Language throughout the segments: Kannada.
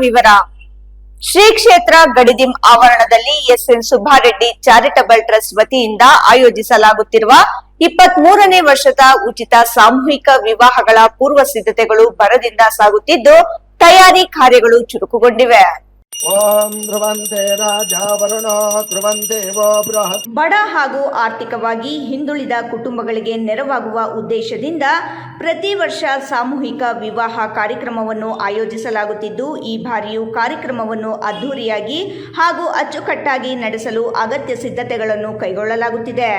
ವಿವರ. ಶ್ರೀ ಕ್ಷೇತ್ರ ಗಡಿದಿಂ ಆವರಣದಲ್ಲಿ ಎಸ್ಎನ್ ಸುಬ್ಬಾರೆಡ್ಡಿ ಚಾರಿಟಬಲ್ ಟ್ರಸ್ಟ್ ವತಿಯಿಂದ ಆಯೋಜಿಸಲಾಗುತ್ತಿರುವ 23ನೇ ವರ್ಷದ ಉಚಿತ ಸಾಮೂಹಿಕ ವಿವಾಹಗಳ ಪೂರ್ವ ಸಿದ್ಧತೆಗಳು ಭರದಿಂದ ಸಾಗುತ್ತಿದ್ದು ತಯಾರಿ ಕಾರ್ಯಗಳು ಚುರುಕುಗೊಂಡಿವೆ. ಬಡ ಹಾಗೂ ಆರ್ಥಿಕವಾಗಿ ಹಿಂದುಳಿದ ಕುಟುಂಬಗಳಿಗೆ ನೆರವಾಗುವ ಉದ್ದೇಶದಿಂದ ಪ್ರತಿ ವರ್ಷ ಸಾಮೂಹಿಕ ವಿವಾಹ ಕಾರ್ಯಕ್ರಮವನ್ನು ಆಯೋಜಿಸಲಾಗುತ್ತಿದ್ದು, ಈ ಬಾರಿಯೂ ಕಾರ್ಯಕ್ರಮವನ್ನು ಅದ್ದೂರಿಯಾಗಿ ಹಾಗೂ ಅಚ್ಚುಕಟ್ಟಾಗಿ ನಡೆಸಲು ಅಗತ್ಯ ಸಿದ್ಧತೆಗಳನ್ನು ಕೈಗೊಳ್ಳಲಾಗುತ್ತಿದೆ.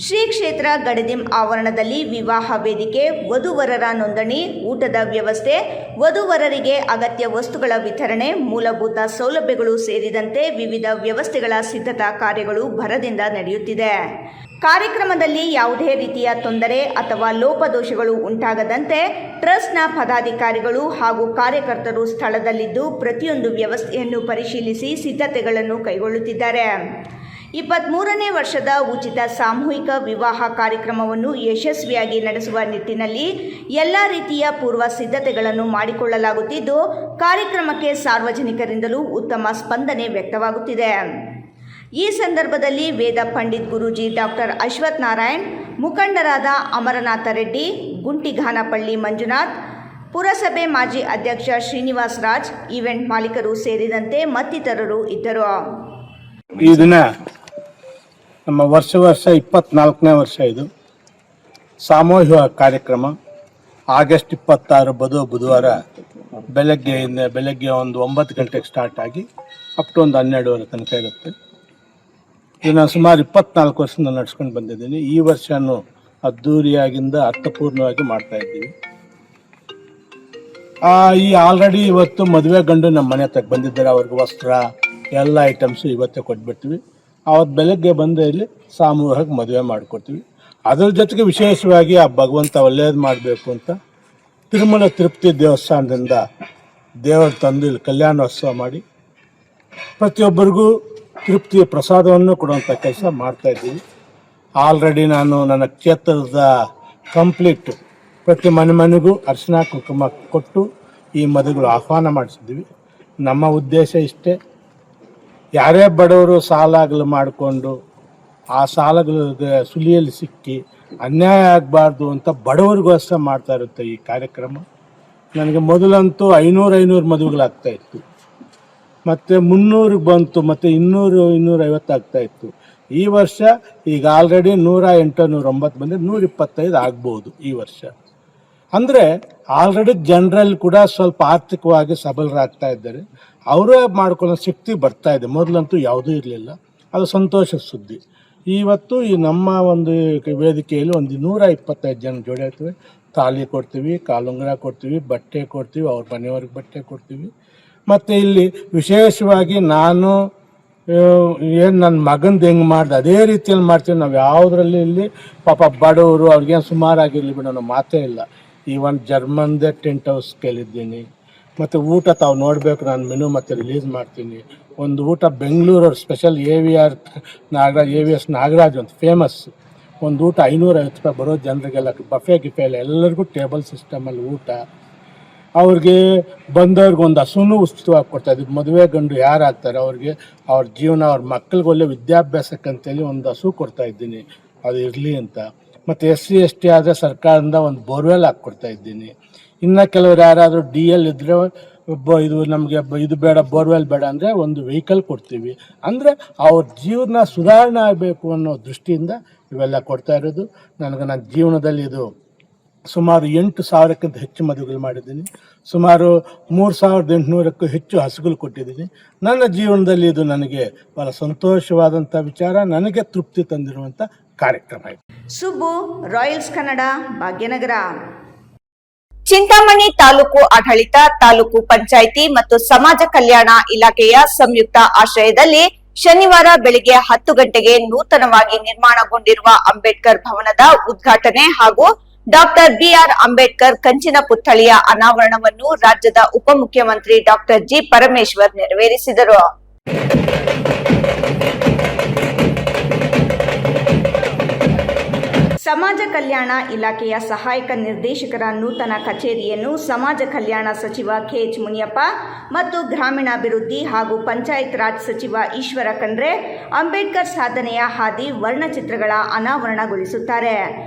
ಶ್ರೀ ಕ್ಷೇತ್ರ ಗಡಿದಿಂ ಆವರಣದಲ್ಲಿ ವಿವಾಹ ವೇದಿಕೆ, ವಧುವರರ ನೋಂದಣಿ, ಊಟದ ವ್ಯವಸ್ಥೆ, ವಧುವರರಿಗೆ ಅಗತ್ಯ ವಸ್ತುಗಳ ವಿತರಣೆ, ಮೂಲಭೂತ ಸೌಲಭ್ಯಗಳು ಸೇರಿದಂತೆ ವಿವಿಧ ವ್ಯವಸ್ಥೆಗಳ ಸಿದ್ಧತಾ ಕಾರ್ಯಗಳು ಭರದಿಂದ ನಡೆಯುತ್ತಿದೆ. ಕಾರ್ಯಕ್ರಮದಲ್ಲಿ ಯಾವುದೇ ರೀತಿಯ ತೊಂದರೆ ಅಥವಾ ಲೋಪದೋಷಗಳು ಉಂಟಾಗದಂತೆ ಟ್ರಸ್ಟ್ನ ಪದಾಧಿಕಾರಿಗಳು ಹಾಗೂ ಕಾರ್ಯಕರ್ತರು ಸ್ಥಳದಲ್ಲಿದ್ದು ಪ್ರತಿಯೊಂದು ವ್ಯವಸ್ಥೆಯನ್ನು ಪರಿಶೀಲಿಸಿ ಸಿದ್ಧತೆಗಳನ್ನು ಕೈಗೊಳ್ಳುತ್ತಿದ್ದಾರೆ. 23ನೇ ವರ್ಷದ ಉಚಿತ ಸಾಮೂಹಿಕ ವಿವಾಹ ಕಾರ್ಯಕ್ರಮವನ್ನು ಯಶಸ್ವಿಯಾಗಿ ನಡೆಸುವ ನಿಟ್ಟಿನಲ್ಲಿ ಎಲ್ಲ ರೀತಿಯ ಪೂರ್ವ ಸಿದ್ಧತೆಗಳನ್ನು ಮಾಡಿಕೊಳ್ಳಲಾಗುತ್ತಿದ್ದು, ಕಾರ್ಯಕ್ರಮಕ್ಕೆ ಸಾರ್ವಜನಿಕರಿಂದಲೂ ಉತ್ತಮ ಸ್ಪಂದನೆ ವ್ಯಕ್ತವಾಗುತ್ತಿದೆ. ಈ ಸಂದರ್ಭದಲ್ಲಿ ವೇದ ಪಂಡಿತ್ ಗುರೂಜಿ ಡಾಕ್ಟರ್ ಅಶ್ವಥ್ ನಾರಾಯಣ್, ಮುಖಂಡರಾದ ಅಮರನಾಥ ರೆಡ್ಡಿ, ಗುಂಟಿಘಾನಪಳ್ಳಿ ಮಂಜುನಾಥ್, ಪುರಸಭೆ ಮಾಜಿ ಅಧ್ಯಕ್ಷ ಶ್ರೀನಿವಾಸ್ ರಾಜ್, ಈವೆಂಟ್ ಮಾಲೀಕರು ಸೇರಿದಂತೆ ಮತ್ತಿತರರು ಇದ್ದರು. ಈ ದಿನ ನಮ್ಮ ವರ್ಷ 24ನೇ ವರ್ಷ. ಇದು ಸಾಮೂಹಿಕ ಕಾರ್ಯಕ್ರಮ ಆಗಸ್ಟ್ 26 ಬುಧವಾರ ಬೆಳಗ್ಗೆ ಒಂದು 9 ಗಂಟೆಗೆ ಸ್ಟಾರ್ಟ್ ಆಗಿ ಅಪ್ ಟು ಒಂದು 12:30 ತನಕ ಇರುತ್ತೆ. ಇದನ್ನು ಸುಮಾರು 24 ವರ್ಷದಿಂದ ನಡೆಸ್ಕೊಂಡು ಬಂದಿದ್ದೀನಿ. ಈ ವರ್ಷನೂ ಅದ್ದೂರಿಯಾಗಿಂದ ಅರ್ಥಪೂರ್ಣವಾಗಿ ಮಾಡ್ತಾ ಇದ್ದೀವಿ. ಈ ಆಲ್ರೆಡಿ ಇವತ್ತು ಮದುವೆ ಗಂಡು ನಮ್ಮ ಮನೆ ಹತ್ರ ಬಂದಿದ್ದಾರೆ. ಅವ್ರಿಗೆ ವಸ್ತ್ರ ಎಲ್ಲ ಐಟಮ್ಸು ಇವತ್ತೇ ಕೊಟ್ಬಿಡ್ತೀವಿ. ಅವತ್ತು ಬೆಳಗ್ಗೆ ಬಂದು ಇಲ್ಲಿ ಸಾಮೂಹಿಕ ಮದುವೆ ಮಾಡಿಕೊಡ್ತೀವಿ. ಅದ್ರ ಜೊತೆಗೆ ವಿಶೇಷವಾಗಿ ಆ ಭಗವಂತ ಒಳ್ಳೇದು ಮಾಡಬೇಕು ಅಂತ ತಿರುಮಲ ತಿರುಪತಿ ದೇವಸ್ಥಾನದಿಂದ ದೇವರ ತಂದು ಇಲ್ಲಿ ಕಲ್ಯಾಣೋತ್ಸವ ಮಾಡಿ ಪ್ರತಿಯೊಬ್ಬರಿಗೂ ತೃಪ್ತಿಯ ಪ್ರಸಾದವನ್ನು ಕೊಡುವಂಥ ಕೆಲಸ ಮಾಡ್ತಾಯಿದ್ದೀವಿ. ಆಲ್ರೆಡಿ ನಾನು ನನ್ನ ಕ್ಷೇತ್ರದ ಕಂಪ್ಲೀಟ್ ಪ್ರತಿ ಮನೆಗೂ ಅರ್ಶಿನ ಕುಂಕುಮ ಕೊಟ್ಟು ಈ ಮದುವೆಗಳು ಆಹ್ವಾನ ಮಾಡಿಸಿದ್ದೀವಿ. ನಮ್ಮ ಉದ್ದೇಶ ಇಷ್ಟೇ, ಯಾರೇ ಬಡವರು ಸಾಲಗಳು ಮಾಡಿಕೊಂಡು ಆ ಸಾಲಗಳಿಗೆ ಸುಲಿಯಲ್ಲಿ ಸಿಕ್ಕಿ ಅನ್ಯಾಯ ಆಗಬಾರ್ದು ಅಂತ ಬಡವರಿಗೋಸ್ಕರ ಮಾಡ್ತಾ ಇರುತ್ತೆ ಈ ಕಾರ್ಯಕ್ರಮ. ನನಗೆ ಮೊದಲಂತೂ 500 ಮದುವೆಗಳಾಗ್ತಾಯಿತ್ತು, ಮತ್ತು 300 ಬಂತು, ಮತ್ತು 200-250 ಆಗ್ತಾಯಿತ್ತು. ಈ ವರ್ಷ ಈಗ ಆಲ್ರೆಡಿ 108-109 ಬಂದರೆ 125 ಆಗ್ಬೋದು ಈ ವರ್ಷ. ಅಂದರೆ ಆಲ್ರೆಡಿ ಜನರಲ್ಲಿ ಕೂಡ ಸ್ವಲ್ಪ ಆರ್ಥಿಕವಾಗಿ ಸಬಲರಾಗ್ತಾ ಇದ್ದಾರೆ. ಅವರೇ ಮಾಡ್ಕೊಳ್ಳೋ ಶಕ್ತಿ ಬರ್ತಾ ಇದೆ. ಮೊದಲಂತೂ ಯಾವುದೂ ಇರಲಿಲ್ಲ. ಅದು ಸಂತೋಷದ ಸುದ್ದಿ. ಇವತ್ತು ಈ ನಮ್ಮ ಒಂದು ವೇದಿಕೆಯಲ್ಲಿ ಒಂದು 125 ಜನ ಜೋಡಿರ್ತೀವಿ. ತಾಳಿ ಕೊಡ್ತೀವಿ, ಕಾಲುಂಗುರ ಕೊಡ್ತೀವಿ, ಬಟ್ಟೆ ಕೊಡ್ತೀವಿ, ಅವ್ರ ಮನೆಯವ್ರಿಗೆ ಬಟ್ಟೆ ಕೊಡ್ತೀವಿ. ಮತ್ತು ಇಲ್ಲಿ ವಿಶೇಷವಾಗಿ ನಾನು ಏನು ನನ್ನ ಮಗಂದು ಹೆಂಗೆ ಮಾಡಿದೆ ಅದೇ ರೀತಿಯಲ್ಲಿ ಮಾಡ್ತೀವಿ. ನಾವು ಯಾವುದರಲ್ಲಿ ಇಲ್ಲಿ ಪಾಪ ಬಡವರು ಅವ್ರಿಗೇನು ಸುಮಾರಾಗಿರಲಿ ಬಿಡೋ ಅನ್ನೋ ಮಾತೇ ಇಲ್ಲ. ಈ ಒಂದು ಜರ್ಮನ್ದೇ ಟೆಂಟ್ ಹೌಸ್ ಕೇಳಿದ್ದೀನಿ. ಮತ್ತು ಊಟ ತಾವು ನೋಡಬೇಕು, ನಾನು ಮೆನು ಮತ್ತೆ ರಿಲೀಸ್ ಮಾಡ್ತೀನಿ. ಒಂದು ಊಟ ಬೆಂಗಳೂರವ್ರು ಸ್ಪೆಷಲ್ AVS ನಾಗರಾಜ್ ಅಂತ ಫೇಮಸ್ ಒಂದು ಊಟ 550 ರೂಪಾಯಿ ಬರೋ ಜನರಿಗೆಲ್ಲ ಬಫೆ ಗಿಫೆ ಎಲ್ಲ ಎಲ್ಲರಿಗೂ ಟೇಬಲ್ ಸಿಸ್ಟಮಲ್ಲಿ ಊಟ. ಅವ್ರಿಗೆ ಬಂದವ್ರಿಗೆ ಒಂದು ಹಸುನೂ ಉಚಿತವಾಗಿ ಕೊಡ್ತಾಯಿದ್ವಿ. ಮದುವೆ ಗಂಡು ಯಾರಾಗ್ತಾರೆ ಅವ್ರಿಗೆ ಅವ್ರ ಜೀವನ, ಅವ್ರ ಮಕ್ಕಳಿಗೆ ಒಳ್ಳೆ ವಿದ್ಯಾಭ್ಯಾಸಕ್ಕಂತೇಳಿ ಒಂದು ಹಸು ಕೊಡ್ತಾಯಿದ್ದೀನಿ, ಅದು ಇರಲಿ ಅಂತ. ಮತ್ತು SC ST ಆದರೆ ಸರ್ಕಾರದಿಂದ ಒಂದು ಬೋರ್ವೆಲ್ ಹಾಕ್ಕೊಡ್ತಾ ಇದ್ದೀನಿ. ಇನ್ನು ಕೆಲವರು ಯಾರಾದರೂ DL ಇದ್ದರೆ ಇದು ನಮಗೆ ಇದು ಬೇಡ, ಬೋರ್ವೆಲ್ ಬೇಡ ಅಂದರೆ ಒಂದು ವೆಹಿಕಲ್ ಕೊಡ್ತೀವಿ. ಅಂದರೆ ಅವ್ರ ಜೀವನ ಸುಧಾರಣೆ ಆಗಬೇಕು ಅನ್ನೋ ದೃಷ್ಟಿಯಿಂದ ಇವೆಲ್ಲ ಕೊಡ್ತಾ ಇರೋದು. ನನಗೆ ನನ್ನ ಜೀವನದಲ್ಲಿ ಇದು ಸುಮಾರು 8,000ಕ್ಕಿಂತ ಹೆಚ್ಚು ಮದುವೆಗಳು ಮಾಡಿದ್ದೀನಿ. ಸುಮಾರು 3,800ಕ್ಕೂ ಹೆಚ್ಚು ಹಸುಗಳು ಕೊಟ್ಟಿದ್ದೀನಿ. ನನ್ನ ಜೀವನದಲ್ಲಿ ಇದು ನನಗೆ ಬಹಳ ಸಂತೋಷವಾದಂಥ ವಿಚಾರ, ನನಗೆ ತೃಪ್ತಿ ತಂದಿರುವಂಥ ಕಾರ್ಯಕ್ರಮ ಇದೆ. ಸುಬ್ಬು, ರಾಯಲ್ಸ್ ಕನ್ನಡ, ಭಾಗ್ಯನಗರ. ಚಿಂತಾಮಣಿ ತಾಲೂಕು ಆಡಳಿತ, ತಾಲೂಕು ಪಂಚಾಯಿತಿ ಮತ್ತು ಸಮಾಜ ಕಲ್ಯಾಣ ಇಲಾಖೆಯ ಸಂಯುಕ್ತ ಆಶ್ರಯದಲ್ಲಿ ಶನಿವಾರ ಬೆಳಿಗ್ಗೆ 10 ಗಂಟೆಗೆ ನೂತನವಾಗಿ ನಿರ್ಮಾಣಗೊಂಡಿರುವ ಅಂಬೇಡ್ಕರ್ ಭವನದ ಉದ್ಘಾಟನೆ ಹಾಗೂ ಡಾಕ್ಟರ್ ಬಿಆರ್ ಅಂಬೇಡ್ಕರ್ ಕಂಚಿನ ಪುತ್ಥಳಿಯ ಅನಾವರಣವನ್ನು ರಾಜ್ಯದ ಉಪಮುಖ್ಯಮಂತ್ರಿ ಡಾಕ್ಟರ್ ಜಿ ಪರಮೇಶ್ವರ್ ನೆರವೇರಿಸಿದರು. ಸಮಾಜ ಕಲ್ಯಾಣ ಇಲಾಖೆಯ ಸಹಾಯಕ ನಿರ್ದೇಶಕರ ನೂತನ ಕಚೇರಿಯನ್ನು ಸಮಾಜ ಕಲ್ಯಾಣ ಸಚಿವ ಕೆಎಚ್ ಮುನಿಯಪ್ಪ ಮತ್ತು ಗ್ರಾಮೀಣಾಭಿವೃದ್ಧಿ ಹಾಗೂ ಪಂಚಾಯತ್ ರಾಜ್ ಸಚಿವ ಈಶ್ವರ ಖಂಡ್ರೆ ಅಂಬೇಡ್ಕರ್ ಸಾಧನೆಯ ಹಾದಿ ವರ್ಣಚಿತ್ರಗಳ ಅನಾವರಣಗೊಳಿಸುತ್ತಾರೆ.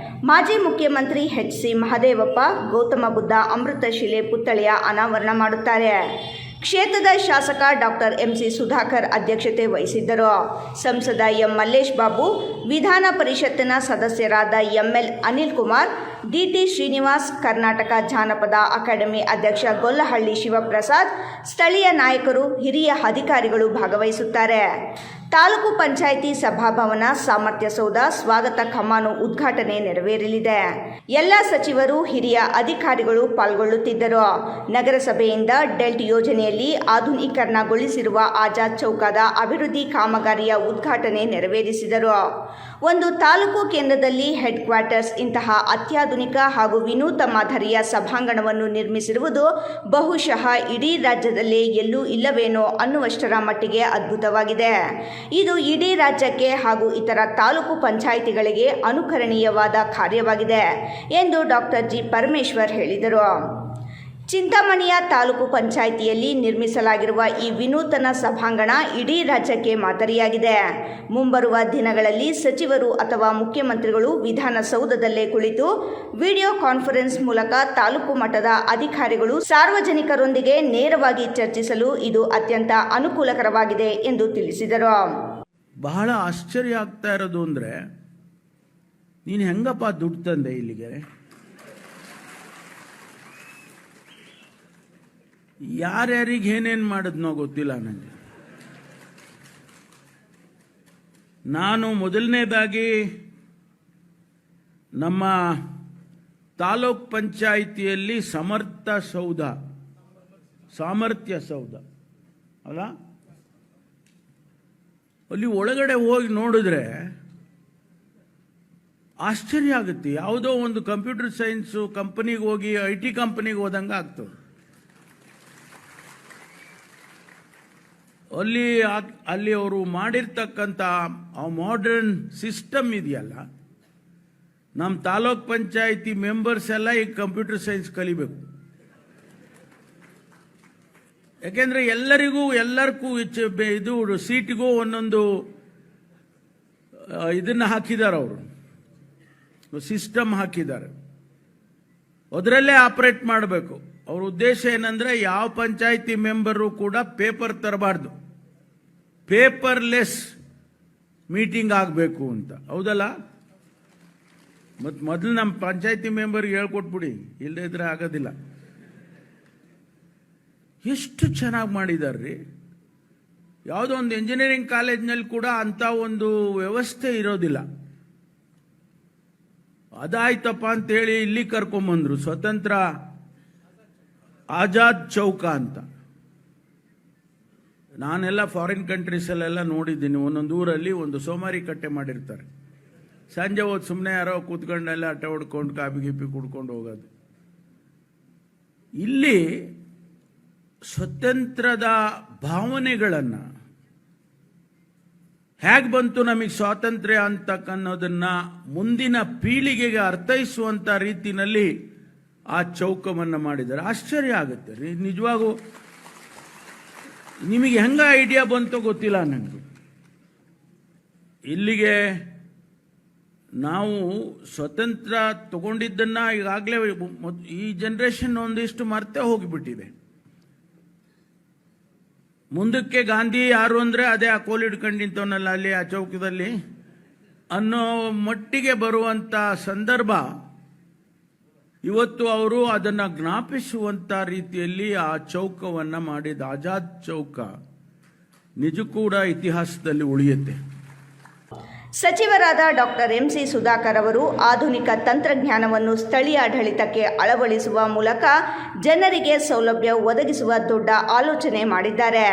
ಮಾಜಿ ಮುಖ್ಯಮಂತ್ರಿ ಎಚ್.ಸಿ. ಮಹದೇವಪ್ಪ ಗೌತಮ ಬುದ್ಧ ಅಮೃತಶಿಲೆ ಪುತ್ಥಳಿಯ ಅನಾವರಣ ಮಾಡುತ್ತಾರೆ. ಕ್ಷೇತ್ರದ ಶಾಸಕ ಡಾಕ್ಟರ್ ಎಂ.ಸಿ. ಸುಧಾಕರ್ ಅಧ್ಯಕ್ಷತೆ ವಹಿಸಿದ್ದರು. ಸಂಸದ ಎಂ. ಮಲ್ಲೇಶ್ ಬಾಬು, ವಿಧಾನ ಪರಿಷತ್ತಿನ ಸದಸ್ಯರಾದ ಎಂಎಲ್ ಅನಿಲ್ ಕುಮಾರ್, ಡಿಟಿ ಶ್ರೀನಿವಾಸ್, ಕರ್ನಾಟಕ ಜಾನಪದ ಅಕಾಡೆಮಿ ಅಧ್ಯಕ್ಷ ಗೊಲ್ಲಹಳ್ಳಿ ಶಿವಪ್ರಸಾದ್, ಸ್ಥಳೀಯ ನಾಯಕರು, ಹಿರಿಯ ಅಧಿಕಾರಿಗಳು ಭಾಗವಹಿಸುತ್ತಾರೆ. ತಾಲೂಕು ಪಂಚಾಯಿತಿ ಸಭಾಭವನ ಸಾಮರ್ಥ್ಯ ಸೌಧ ಸ್ವಾಗತ ಕಮಾನು ಉದ್ಘಾಟನೆ ನೆರವೇರಲಿದೆ. ಎಲ್ಲ ಸಚಿವರು, ಹಿರಿಯ ಅಧಿಕಾರಿಗಳು ಪಾಲ್ಗೊಳ್ಳುತ್ತಿದ್ದರು. ನಗರಸಭೆಯಿಂದ ಡೆಲ್ಟ್ ಯೋಜನೆಯಲ್ಲಿ ಆಧುನೀಕರಣಗೊಳಿಸಿರುವ ಆಜಾದ್ ಚೌಕದ ಅಭಿವೃದ್ಧಿ ಕಾಮಗಾರಿಯ ಉದ್ಘಾಟನೆ ನೆರವೇರಿಸಿದರು. ಒಂದು ತಾಲೂಕು ಕೇಂದ್ರದಲ್ಲಿ ಹೆಡ್ ಕ್ವಾರ್ಟರ್ಸ್ ಇಂತಹ ಅತ್ಯಾಧುನಿಕ ಹಾಗೂ ವಿನೂತ ಮಾದರಿಯ ಸಭಾಂಗಣವನ್ನು ನಿರ್ಮಿಸಿರುವುದು ಬಹುಶಃ ಇಡೀ ರಾಜ್ಯದಲ್ಲೇ ಎಲ್ಲೂ ಇಲ್ಲವೇನೋ ಅನ್ನುವಷ್ಟರ ಮಟ್ಟಿಗೆ ಅದ್ಭುತವಾಗಿದೆ. ಇದು ಇಡೀ ರಾಜ್ಯಕ್ಕೆ ಹಾಗೂ ಇತರ ತಾಲೂಕು ಪಂಚಾಯಿತಿಗಳಿಗೆ ಅನುಕರಣೀಯವಾದ ಕಾರ್ಯವಾಗಿದೆ ಎಂದು ಡಾಕ್ಟರ್ ಜಿ. ಪರಮೇಶ್ವರ್ ಹೇಳಿದರು. ಚಿಂತಾಮಣಿಯ ತಾಲೂಕು ಪಂಚಾಯಿತಿಯಲ್ಲಿ ನಿರ್ಮಿಸಲಾಗಿರುವ ಈ ವಿನೂತನ ಸಭಾಂಗಣ ಇಡೀ ರಾಜ್ಯಕ್ಕೆ ಮಾದರಿಯಾಗಿದೆ. ಮುಂಬರುವ ದಿನಗಳಲ್ಲಿ ಸಚಿವರು ಅಥವಾ ಮುಖ್ಯಮಂತ್ರಿಗಳು ವಿಧಾನಸೌಧದಲ್ಲೇ ಕುಳಿತು ವಿಡಿಯೋ ಕಾನ್ಫರೆನ್ಸ್ ಮೂಲಕ ತಾಲೂಕು ಮಟ್ಟದ ಅಧಿಕಾರಿಗಳು, ಸಾರ್ವಜನಿಕರೊಂದಿಗೆ ನೇರವಾಗಿ ಚರ್ಚಿಸಲು ಇದು ಅತ್ಯಂತ ಅನುಕೂಲಕರವಾಗಿದೆ ಎಂದು ತಿಳಿಸಿದರು. ಬಹಳ ಆಶ್ಚರ್ಯ ಆಗ್ತಾ ಇರೋದು ಅಂದರೆ, ನೀನು ಹೆಂಗಪ್ಪ ದುಡ್ಡು ತಂದೆ ಇಲ್ಲಿಗೆ? ಯಾರ್ಯಾರಿಗೆ ಏನೇನು ಮಾಡಿದ್ನೋ ಗೊತ್ತಿಲ್ಲ ನನಗೆ. ನಾನು ಮೊದಲನೇದಾಗಿ ನಮ್ಮ ತಾಲೂಕ್ ಪಂಚಾಯಿತಿಯಲ್ಲಿ ಸಾಮರ್ಥ್ಯ ಸೌಧ ಅಲ್ಲ, ಅಲ್ಲಿ ಒಳಗಡೆ ಹೋಗಿ ನೋಡಿದ್ರೆ ಆಶ್ಚರ್ಯ ಆಗುತ್ತೆ. ಯಾವುದೋ ಒಂದು ಕಂಪ್ಯೂಟರ್ ಸೈನ್ಸು ಕಂಪನಿಗೆ ಹೋಗಿ IT ಕಂಪನಿಗೆ ಹೋದಂಗೆ ಆಗ್ತದೆ. ಅಲ್ಲಿ ಅವರು ಮಾಡಿರ್ತಕ್ಕಂಥ ಆ ಮಾಡರ್ನ್ ಸಿಸ್ಟಮ್ ಇದೆಯಲ್ಲ, ನಮ್ಮ ತಾಲೂಕ್ ಪಂಚಾಯಿತಿ ಮೆಂಬರ್ಸ್ ಎಲ್ಲ ಈಗ ಕಂಪ್ಯೂಟರ್ ಸೈನ್ಸ್ ಕಲಿಬೇಕು. ಯಾಕೆಂದ್ರೆ ಎಲ್ಲರಿಗೂ ಇದು ಸೀಟಿಗೂ ಒಂದೊಂದು ಇದನ್ನ ಹಾಕಿದ್ದಾರೆ, ಅವರು ಸಿಸ್ಟಮ್ ಹಾಕಿದ್ದಾರೆ. ಅದರಲ್ಲೇ ಆಪರೇಟ್ ಮಾಡಬೇಕು. ಅವ್ರ ಉದ್ದೇಶ ಏನಂದ್ರೆ ಯಾವ ಪಂಚಾಯಿತಿ ಮೆಂಬರು ಕೂಡ ಪೇಪರ್ ತರಬಾರ್ದು, ಪೇಪರ್ಲೆಸ್ ಮೀಟಿಂಗ್ ಆಗಬೇಕು ಅಂತ. ಹೌದಲ್ಲ? ಮತ್ತು ಮೊದಲು ನಮ್ಮ ಪಂಚಾಯಿತಿ ಮೆಂಬರ್ಗೆ ಹೇಳ್ಕೊಟ್ಬಿಡಿ, ಇಲ್ಲದೇ ಇದ್ರೆ ಆಗೋದಿಲ್ಲ. ಎಷ್ಟು ಚೆನ್ನಾಗಿ ಮಾಡಿದಾರ್ರಿ. ಯಾವುದೋ ಒಂದು ಇಂಜಿನಿಯರಿಂಗ್ ಕಾಲೇಜ್ನಲ್ಲಿ ಕೂಡ ಅಂತ ಒಂದು ವ್ಯವಸ್ಥೆ ಇರೋದಿಲ್ಲ. ಅದಾಯ್ತಪ್ಪ ಅಂತೇಳಿ ಇಲ್ಲಿ ಕರ್ಕೊಂಬಂದ್ರು, ಸ್ವತಂತ್ರ ಆಜಾದ್ ಚೌಕ ಅಂತ. ನಾನೆಲ್ಲ ಫಾರಿನ್ ಕಂಟ್ರೀಸಲ್ಲೆಲ್ಲ ನೋಡಿದ್ದೀನಿ. ಒಂದೊಂದು ಊರಲ್ಲಿ ಒಂದು ಸೋಮಾರಿ ಕಟ್ಟೆ ಮಾಡಿರ್ತಾರೆ. ಸಂಜೆ ಹೊತ್ತು ಸುಮ್ಮನೆ ಯಾರೋ ಕೂತ್ಕೊಂಡೆಲ್ಲ ಅಟ್ಟ ಹೊಡ್ಕೊಂಡು ಕಾಫಿ ಗೀಪಿ ಕುಡ್ಕೊಂಡು ಹೋಗೋದು. ಇಲ್ಲಿ ಸ್ವತಂತ್ರದ ಭಾವನೆಗಳನ್ನು, ಹೇಗೆ ಬಂತು ನಮಗೆ ಸ್ವಾತಂತ್ರ್ಯ ಅಂತಕ್ಕನ್ನೋದನ್ನ ಮುಂದಿನ ಪೀಳಿಗೆಗೆ ಅರ್ಥೈಸುವಂತ ರೀತಿಯಲ್ಲಿ ಆ ಚೌಕವನ್ನು ಮಾಡಿದ್ದಾರೆ. ಆಶ್ಚರ್ಯ ಆಗುತ್ತೆ ರೀ ನಿಜವಾಗೂ. ನಿಮಗೆ ಹೆಂಗ ಐಡಿಯಾ ಬಂತೋ ಗೊತ್ತಿಲ್ಲ ನನಗೆ. ಇಲ್ಲಿಗೆ ನಾವು ಸ್ವತಂತ್ರ ತಗೊಂಡಿದ್ದನ್ನ ಈಗಾಗಲೇ ಈ ಜನರೇಷನ್ ಒಂದಿಷ್ಟು ಮರ್ತೆ ಹೋಗಿಬಿಟ್ಟಿದೆ. ಮುಂದಕ್ಕೆ ಗಾಂಧಿ ಯಾರು ಅಂದ್ರೆ ಅದೇ ಆ ಕೋಲ್ ಹಿಡ್ಕೊಂಡು ನಿಂತವನಲ್ಲ ಅಲ್ಲಿ ಆ ಚೌಕದಲ್ಲಿ ಅನ್ನೋ ಮಟ್ಟಿಗೆ ಬರುವಂತ ಸಂದರ್ಭ ಇವತ್ತು ಅವರು ಅದನ್ನ ಜ್ಞಾಪಿಸುವಂತ ರೀತಿಯಲ್ಲಿ ಆ ಚೌಕವನ್ನ ಮಾಡಿದ ಆಜಾದ್ ಚೌಕ ನಿಜ ಕೂಡ ಇತಿಹಾಸದಲ್ಲಿ ಉಳಿಯುತ್ತೆ. ಸಚಿವರಾದ ಡಾಕ್ಟರ್ ಎಂ.ಸಿ. ಸುಧಾಕರ್ ಅವರು ಆಧುನಿಕ ತಂತ್ರಜ್ಞಾನವನ್ನು ಸ್ಥಳೀಯ ಆಡಳಿತಕ್ಕೆ ಅಳವಡಿಸುವ ಮೂಲಕ ಜನರಿಗೆ ಸೌಲಭ್ಯ ಒದಗಿಸುವ ದೊಡ್ಡ ಆಲೋಚನೆ ಮಾಡಿದ್ದಾರೆ.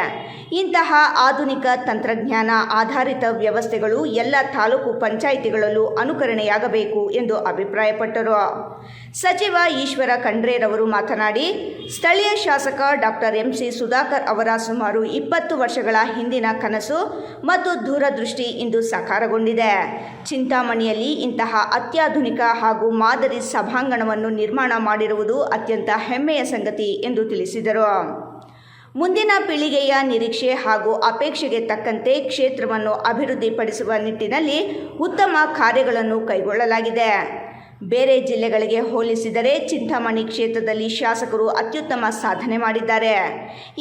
ಇಂತಹ ಆಧುನಿಕ್ ತಂತ್ರಜ್ಞಾನ ಆಧಾರಿತ ವ್ಯವಸ್ಥೆಗಳು ಎಲ್ಲ ತಾಲೂಕು ಪಂಚಾಯಿತಿಗಳಲ್ಲೂ ಅನುಕರಣೆಯಾಗಬೇಕು ಎಂದು ಅಭಿಪ್ರಾಯಪಟ್ಟರು. ಸಚಿವ ಈಶ್ವರ ಖಂಡ್ರೆರವರು ಮಾತನಾಡಿ, ಸ್ಥಳೀಯ ಶಾಸಕ ಡಾಕ್ಟರ್ ಎಂ.ಸಿ. ಸುಧಾಕರ್ ಅವರ ಸುಮಾರು 20 ವರ್ಷಗಳ ಹಿಂದಿನ ಕನಸು ಮತ್ತು ದೂರದೃಷ್ಟಿ ಇಂದು ಸಾಕಾರಗೊಂಡಿದೆ. ಕಂಡಿದೆ. ಚಿಂತಾಮಣಿಯಲ್ಲಿ ಇಂತಹ ಅತ್ಯಾಧುನಿಕ ಹಾಗೂ ಮಾದರಿ ಸಭಾಂಗಣವನ್ನು ನಿರ್ಮಾಣ ಮಾಡಿರುವುದು ಅತ್ಯಂತ ಹೆಮ್ಮೆಯ ಸಂಗತಿ ಎಂದು ತಿಳಿಸಿದರು. ಮುಂದಿನ ಪೀಳಿಗೆಯ ನಿರೀಕ್ಷೆ ಹಾಗೂ ಅಪೇಕ್ಷೆಗೆ ತಕ್ಕಂತೆ ಕ್ಷೇತ್ರವನ್ನು ಅಭಿವೃದ್ಧಿಪಡಿಸುವ ನಿಟ್ಟಿನಲ್ಲಿ ಉತ್ತಮ ಕಾರ್ಯಗಳನ್ನು ಕೈಗೊಳ್ಳಲಾಗಿದೆ. ಬೇರೆ ಜಿಲ್ಲೆಗಳಿಗೆ ಹೋಲಿಸಿದರೆ ಚಿಂತಾಮಣಿ ಕ್ಷೇತ್ರದಲ್ಲಿ ಶಾಸಕರು ಅತ್ಯುತ್ತಮ ಸಾಧನೆ ಮಾಡಿದ್ದಾರೆ.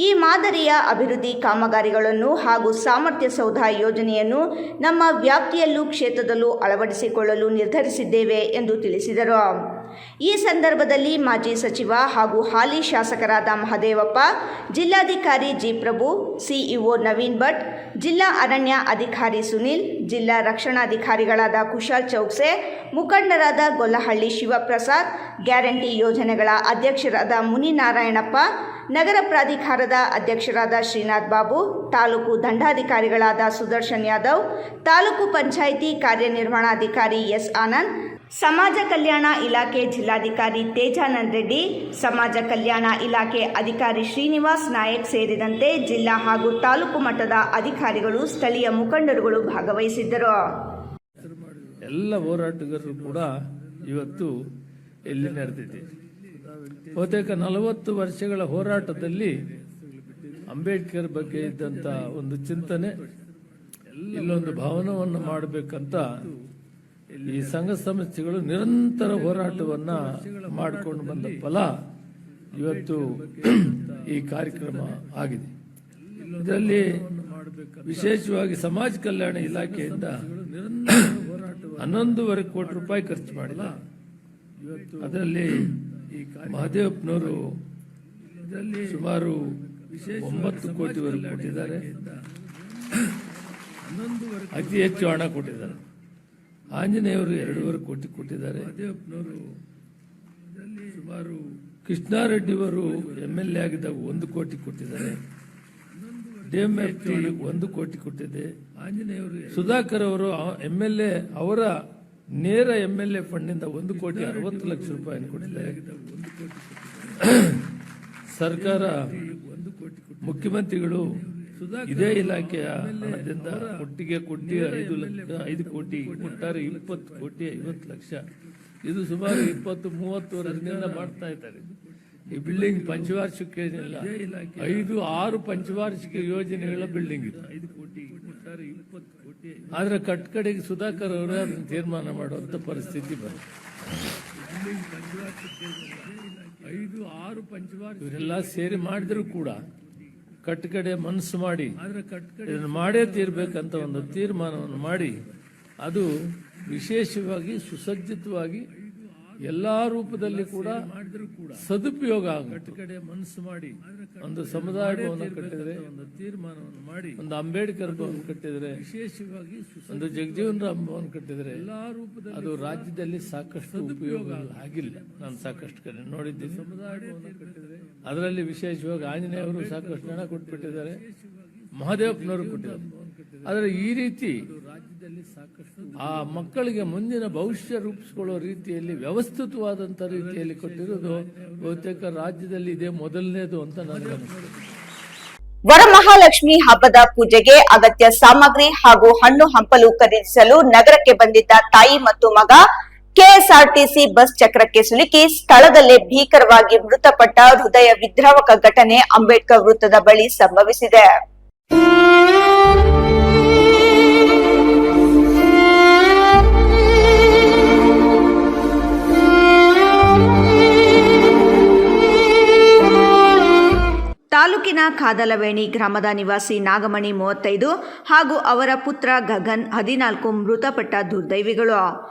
ಈ ಮಾದರಿಯ ಅಭಿವೃದ್ಧಿ ಕಾಮಗಾರಿಗಳನ್ನು ಹಾಗೂ ಸಾಮರ್ಥ್ಯ ಸೌಧ ಯೋಜನೆಯನ್ನು ನಮ್ಮ ವ್ಯಾಪ್ತಿಯಲ್ಲೂ ಕ್ಷೇತ್ರದಲ್ಲೂ ಅಳವಡಿಸಿಕೊಳ್ಳಲು ನಿರ್ಧರಿಸಿದ್ದೇವೆ ಎಂದು ತಿಳಿಸಿದರು. ಈ ಸಂದರ್ಭದಲ್ಲಿ ಮಾಜಿ ಸಚಿವ ಹಾಗೂ ಹಾಲಿ ಶಾಸಕರಾದ ಮಹದೇವಪ್ಪ, ಜಿಲ್ಲಾಧಿಕಾರಿ ಜಿ ಪ್ರಭು, ಸಿಇಒ ನವೀನ್ ಭಟ್, ಜಿಲ್ಲಾ ಅರಣ್ಯ ಅಧಿಕಾರಿ ಸುನಿಲ್, ಜಿಲ್ಲಾ ರಕ್ಷಣಾಧಿಕಾರಿಗಳಾದ ಕುಶಾಲ್ ಚೌಕ್ಸೆ, ಮುಖಂಡರಾದ ಗೊಲ್ಲಹಳ್ಳಿ ಶಿವಪ್ರಸಾದ್, ಗ್ಯಾರಂಟಿ ಯೋಜನೆಗಳ ಅಧ್ಯಕ್ಷರಾದ ಮುನಿನಾರಾಯಣಪ್ಪ, ನಗರ ಪ್ರಾಧಿಕಾರದ ಅಧ್ಯಕ್ಷರಾದ ಶ್ರೀನಾಥ್ ಬಾಬು, ತಾಲೂಕು ದಂಡಾಧಿಕಾರಿಗಳಾದ ಸುದರ್ಶನ್ ಯಾದವ್, ತಾಲೂಕು ಪಂಚಾಯಿತಿ ಕಾರ್ಯನಿರ್ವಹಣಾಧಿಕಾರಿ ಎಸ್ ಆನಂದ್, ಸಮಾಜ ಕಲ್ಯಾಣ ಇಲಾಖೆ ಜಿಲ್ಲಾಧಿಕಾರಿ ತೇಜಾನಂದ್ ರೆಡ್ಡಿ, ಸಮಾಜ ಕಲ್ಯಾಣ ಇಲಾಖೆ ಅಧಿಕಾರಿ ಶ್ರೀನಿವಾಸ್ ನಾಯಕ್ ಸೇರಿದಂತೆ ಜಿಲ್ಲಾ ಹಾಗೂ ತಾಲೂಕು ಮಟ್ಟದ ಅಧಿಕಾರಿಗಳು, ಸ್ಥಳೀಯ ಮುಖಂಡರುಗಳು ಭಾಗವಹಿಸಿದ್ದರು. ಎಲ್ಲ ಹೋರಾಟಗಾರರು ಕೂಡ ಇವತ್ತು ಇಲ್ಲಿ ನಡೆದಿದೆ. ಬಹುತೇಕ 40 ವರ್ಷಗಳ ಹೋರಾಟದಲ್ಲಿ ಅಂಬೇಡ್ಕರ್ ಬಗ್ಗೆ ಇದ್ದಂಥ ಒಂದು ಚಿಂತನೆ, ಇಲ್ಲೊಂದು ಭವನವನ್ನು ಮಾಡಬೇಕಂತ ಈ ಸಂಘ ಸಂಸ್ಥೆಗಳು ನಿರಂತರ ಹೋರಾಟವನ್ನ ಮಾಡಿಕೊಂಡು ಬಂದ ಫಲ ಇವತ್ತು ಈ ಕಾರ್ಯಕ್ರಮ ಆಗಿದೆ. ಇದರಲ್ಲಿ ವಿಶೇಷವಾಗಿ ಸಮಾಜ ಕಲ್ಯಾಣ ಇಲಾಖೆಯಿಂದ 11.5 ಕೋಟಿ ರೂಪಾಯಿ ಖರ್ಚು ಮಾಡಿದೆ. ಅದರಲ್ಲಿ ಮಹದೇವಪ್ಪನವರು ಸುಮಾರು 9 ಕೋಟಿವರೆಗೂ ಕೊಟ್ಟಿದ್ದಾರೆ. ಅತಿ ಹೆಚ್ಚು ಹಣ ಕೊಟ್ಟಿದ್ದಾರೆ. ಆಂಜನೇಯವರು 2.5 ಕೋಟಿ ಕೊಟ್ಟಿದ್ದಾರೆ. ಸುಮಾರು ಕೃಷ್ಣಾರೆಡ್ಡಿಯವರು MLA ಆಗಿದ್ದಾಗ 1 ಕೋಟಿ ಕೊಟ್ಟಿದ್ದಾರೆ. DMFT 1 ಕೋಟಿ ಕೊಟ್ಟಿದೆ. ಆಂಜನೇಯವರು ಸುಧಾಕರ್ ಅವರು MLA ಅವರ ನೇರ MLA ಫಂಡ್ನಿಂದ 1,60,00,000 ರೂಪಾಯಿ ಕೊಟ್ಟಿದ್ದಾರೆ. ಸರ್ಕಾರ ಮುಖ್ಯಮಂತ್ರಿಗಳು ಇದೇ ಇಲಾಖೆಯ ಹಣದಿಂದ ಒಟ್ಟಿಗೆ ಕೊಟ್ಟಿ 5 ಕೋಟಿ ಒಟ್ಟಾರೆ 20 ಕೋಟಿ 50 ಲಕ್ಷ. ಇದು ಸುಮಾರು 20-30 ವರ್ಷದಿಂದ ಮಾಡ್ತಾ ಇದ್ದಾರೆ. ಈ ಬಿಲ್ಡಿಂಗ್ ಪಂಚವಾರ್ಷಿಕ ಏನಿಲ್ಲ, 5-6 ಪಂಚವಾರ್ಷಿಕ ಯೋಜನೆಗಳ ಬಿಲ್ಡಿಂಗ್ ಇದು. 5 ಕೋಟಿ ಒಟ್ಟಾರೆ 20 ಕೋಟಿ. ಆದ್ರೆ ಕಡೆಗೆ ಸುಧಾಕರ್ ಅವರೇ ಅದನ್ನು ತೀರ್ಮಾನ ಮಾಡುವಂತ ಪರಿಸ್ಥಿತಿ ಬಂತು. 5-6 ಪಂಚವಾರ್ಷಿಕ ಇವರೆಲ್ಲ ಸೇರಿ ಮಾಡಿದ್ರು ಕೂಡ ಕಡೆ ಮನಸ್ಸು ಮಾಡಿ ಇದನ್ನು ಮಾಡೇ ತೀರ್ಬೇಕಂತ ಒಂದು ತೀರ್ಮಾನವನ್ನು ಮಾಡಿ ಅದು ವಿಶೇಷವಾಗಿ ಸುಸಜ್ಜಿತವಾಗಿ ಎಲ್ಲಾ ರೂಪದಲ್ಲಿ ಕೂಡ ಸದುಪಯೋಗ ಆಗುತ್ತೆ. ಕಡೆ ಮನಸ್ಸು ಮಾಡಿ ಒಂದು ಸಮುದಾಯ ಭವನ ಕಟ್ಟಿದ್ರೆ, ಒಂದು ತೀರ್ಮಾನವನ್ನು ಮಾಡಿ ಒಂದು ಅಂಬೇಡ್ಕರ್ ಭವನ ಕಟ್ಟಿದ್ರೆ, ವಿಶೇಷವಾಗಿ ಒಂದು ಜಗಜೀವನ್ ರಾಮ್ ಭವನ ಕಟ್ಟಿದ್ರೆ ಎಲ್ಲಾ ರೂಪದಲ್ಲಿ ಅದು ರಾಜ್ಯದಲ್ಲಿ ಸಾಕಷ್ಟು ಉಪಯೋಗ ಆಗಿಲ್ಲ. ನಾನು ಸಾಕಷ್ಟು ಕಡೆ ನೋಡಿದ್ದೀನಿ. ಸಮುದಾಯ ಭವನ ಕಟ್ಟಿದ್ರೆ ಅದರಲ್ಲಿ ವಿಶೇಷವಾಗಿ ಆಂಜನೇಯವರು ಸಾಕಷ್ಟು ಹಣ ಕೊಟ್ಬಿಟ್ಟಿದ್ದಾರೆ, ಮಹದೇವಪ್ಪನವರು ಕೊಟ್ಟಿದ್ದಾರೆ. ಆದರೆ ಈ ರೀತಿ ರಾಜ್ಯದಲ್ಲಿ ಸಾಕಷ್ಟು ಆ ಮಕ್ಕಳಿಗೆ ಮುಂದಿನ ಭವಿಷ್ಯ ರೂಪಿಸಿಕೊಳ್ಳುವ ರೀತಿಯಲ್ಲಿ ವ್ಯವಸ್ಥಿತವಾದಂತ ರೀತಿಯಲ್ಲಿ ಕೊಟ್ಟಿರುವುದು ಬಹುತೇಕ ರಾಜ್ಯದಲ್ಲಿ ಇದೇ ಮೊದಲನೇದು ಅಂತ ನನಗನ್ನಿಸ್ತದೆ. ವರಮಹಾಲಕ್ಷ್ಮಿ ಹಬ್ಬದ ಪೂಜೆಗೆ ಅಗತ್ಯ ಸಾಮಗ್ರಿ ಹಾಗೂ ಹಣ್ಣು ಹಂಪಲು ಖರೀದಿಸಲು ನಗರಕ್ಕೆ ಬಂದಿದ್ದ ತಾಯಿ ಮತ್ತು ಮಗ ಕೆಎಸ್ಆರ್ಟಿಸಿ ಬಸ್ ಚಕ್ರಕ್ಕೆ ಸಿಲುಕಿ ಸ್ಥಳದಲ್ಲೇ ಭೀಕರವಾಗಿ ಮೃತಪಟ್ಟ ಹೃದಯ ವಿದ್ರಾವಕ ಘಟನೆ ಅಂಬೇಡ್ಕರ್ ವೃತ್ತದ ಬಳಿ ಸಂಭವಿಸಿದೆ. ತಾಲೂಕಿನ ಕಾದಲವೇಣಿ ಗ್ರಾಮದ ನಿವಾಸಿ ನಾಗಮಣಿ 35 ಹಾಗೂ ಅವರ ಪುತ್ರ ಗಗನ್ 14 ಮೃತಪಟ್ಟ ದುರ್ದೈವಿಗಳು.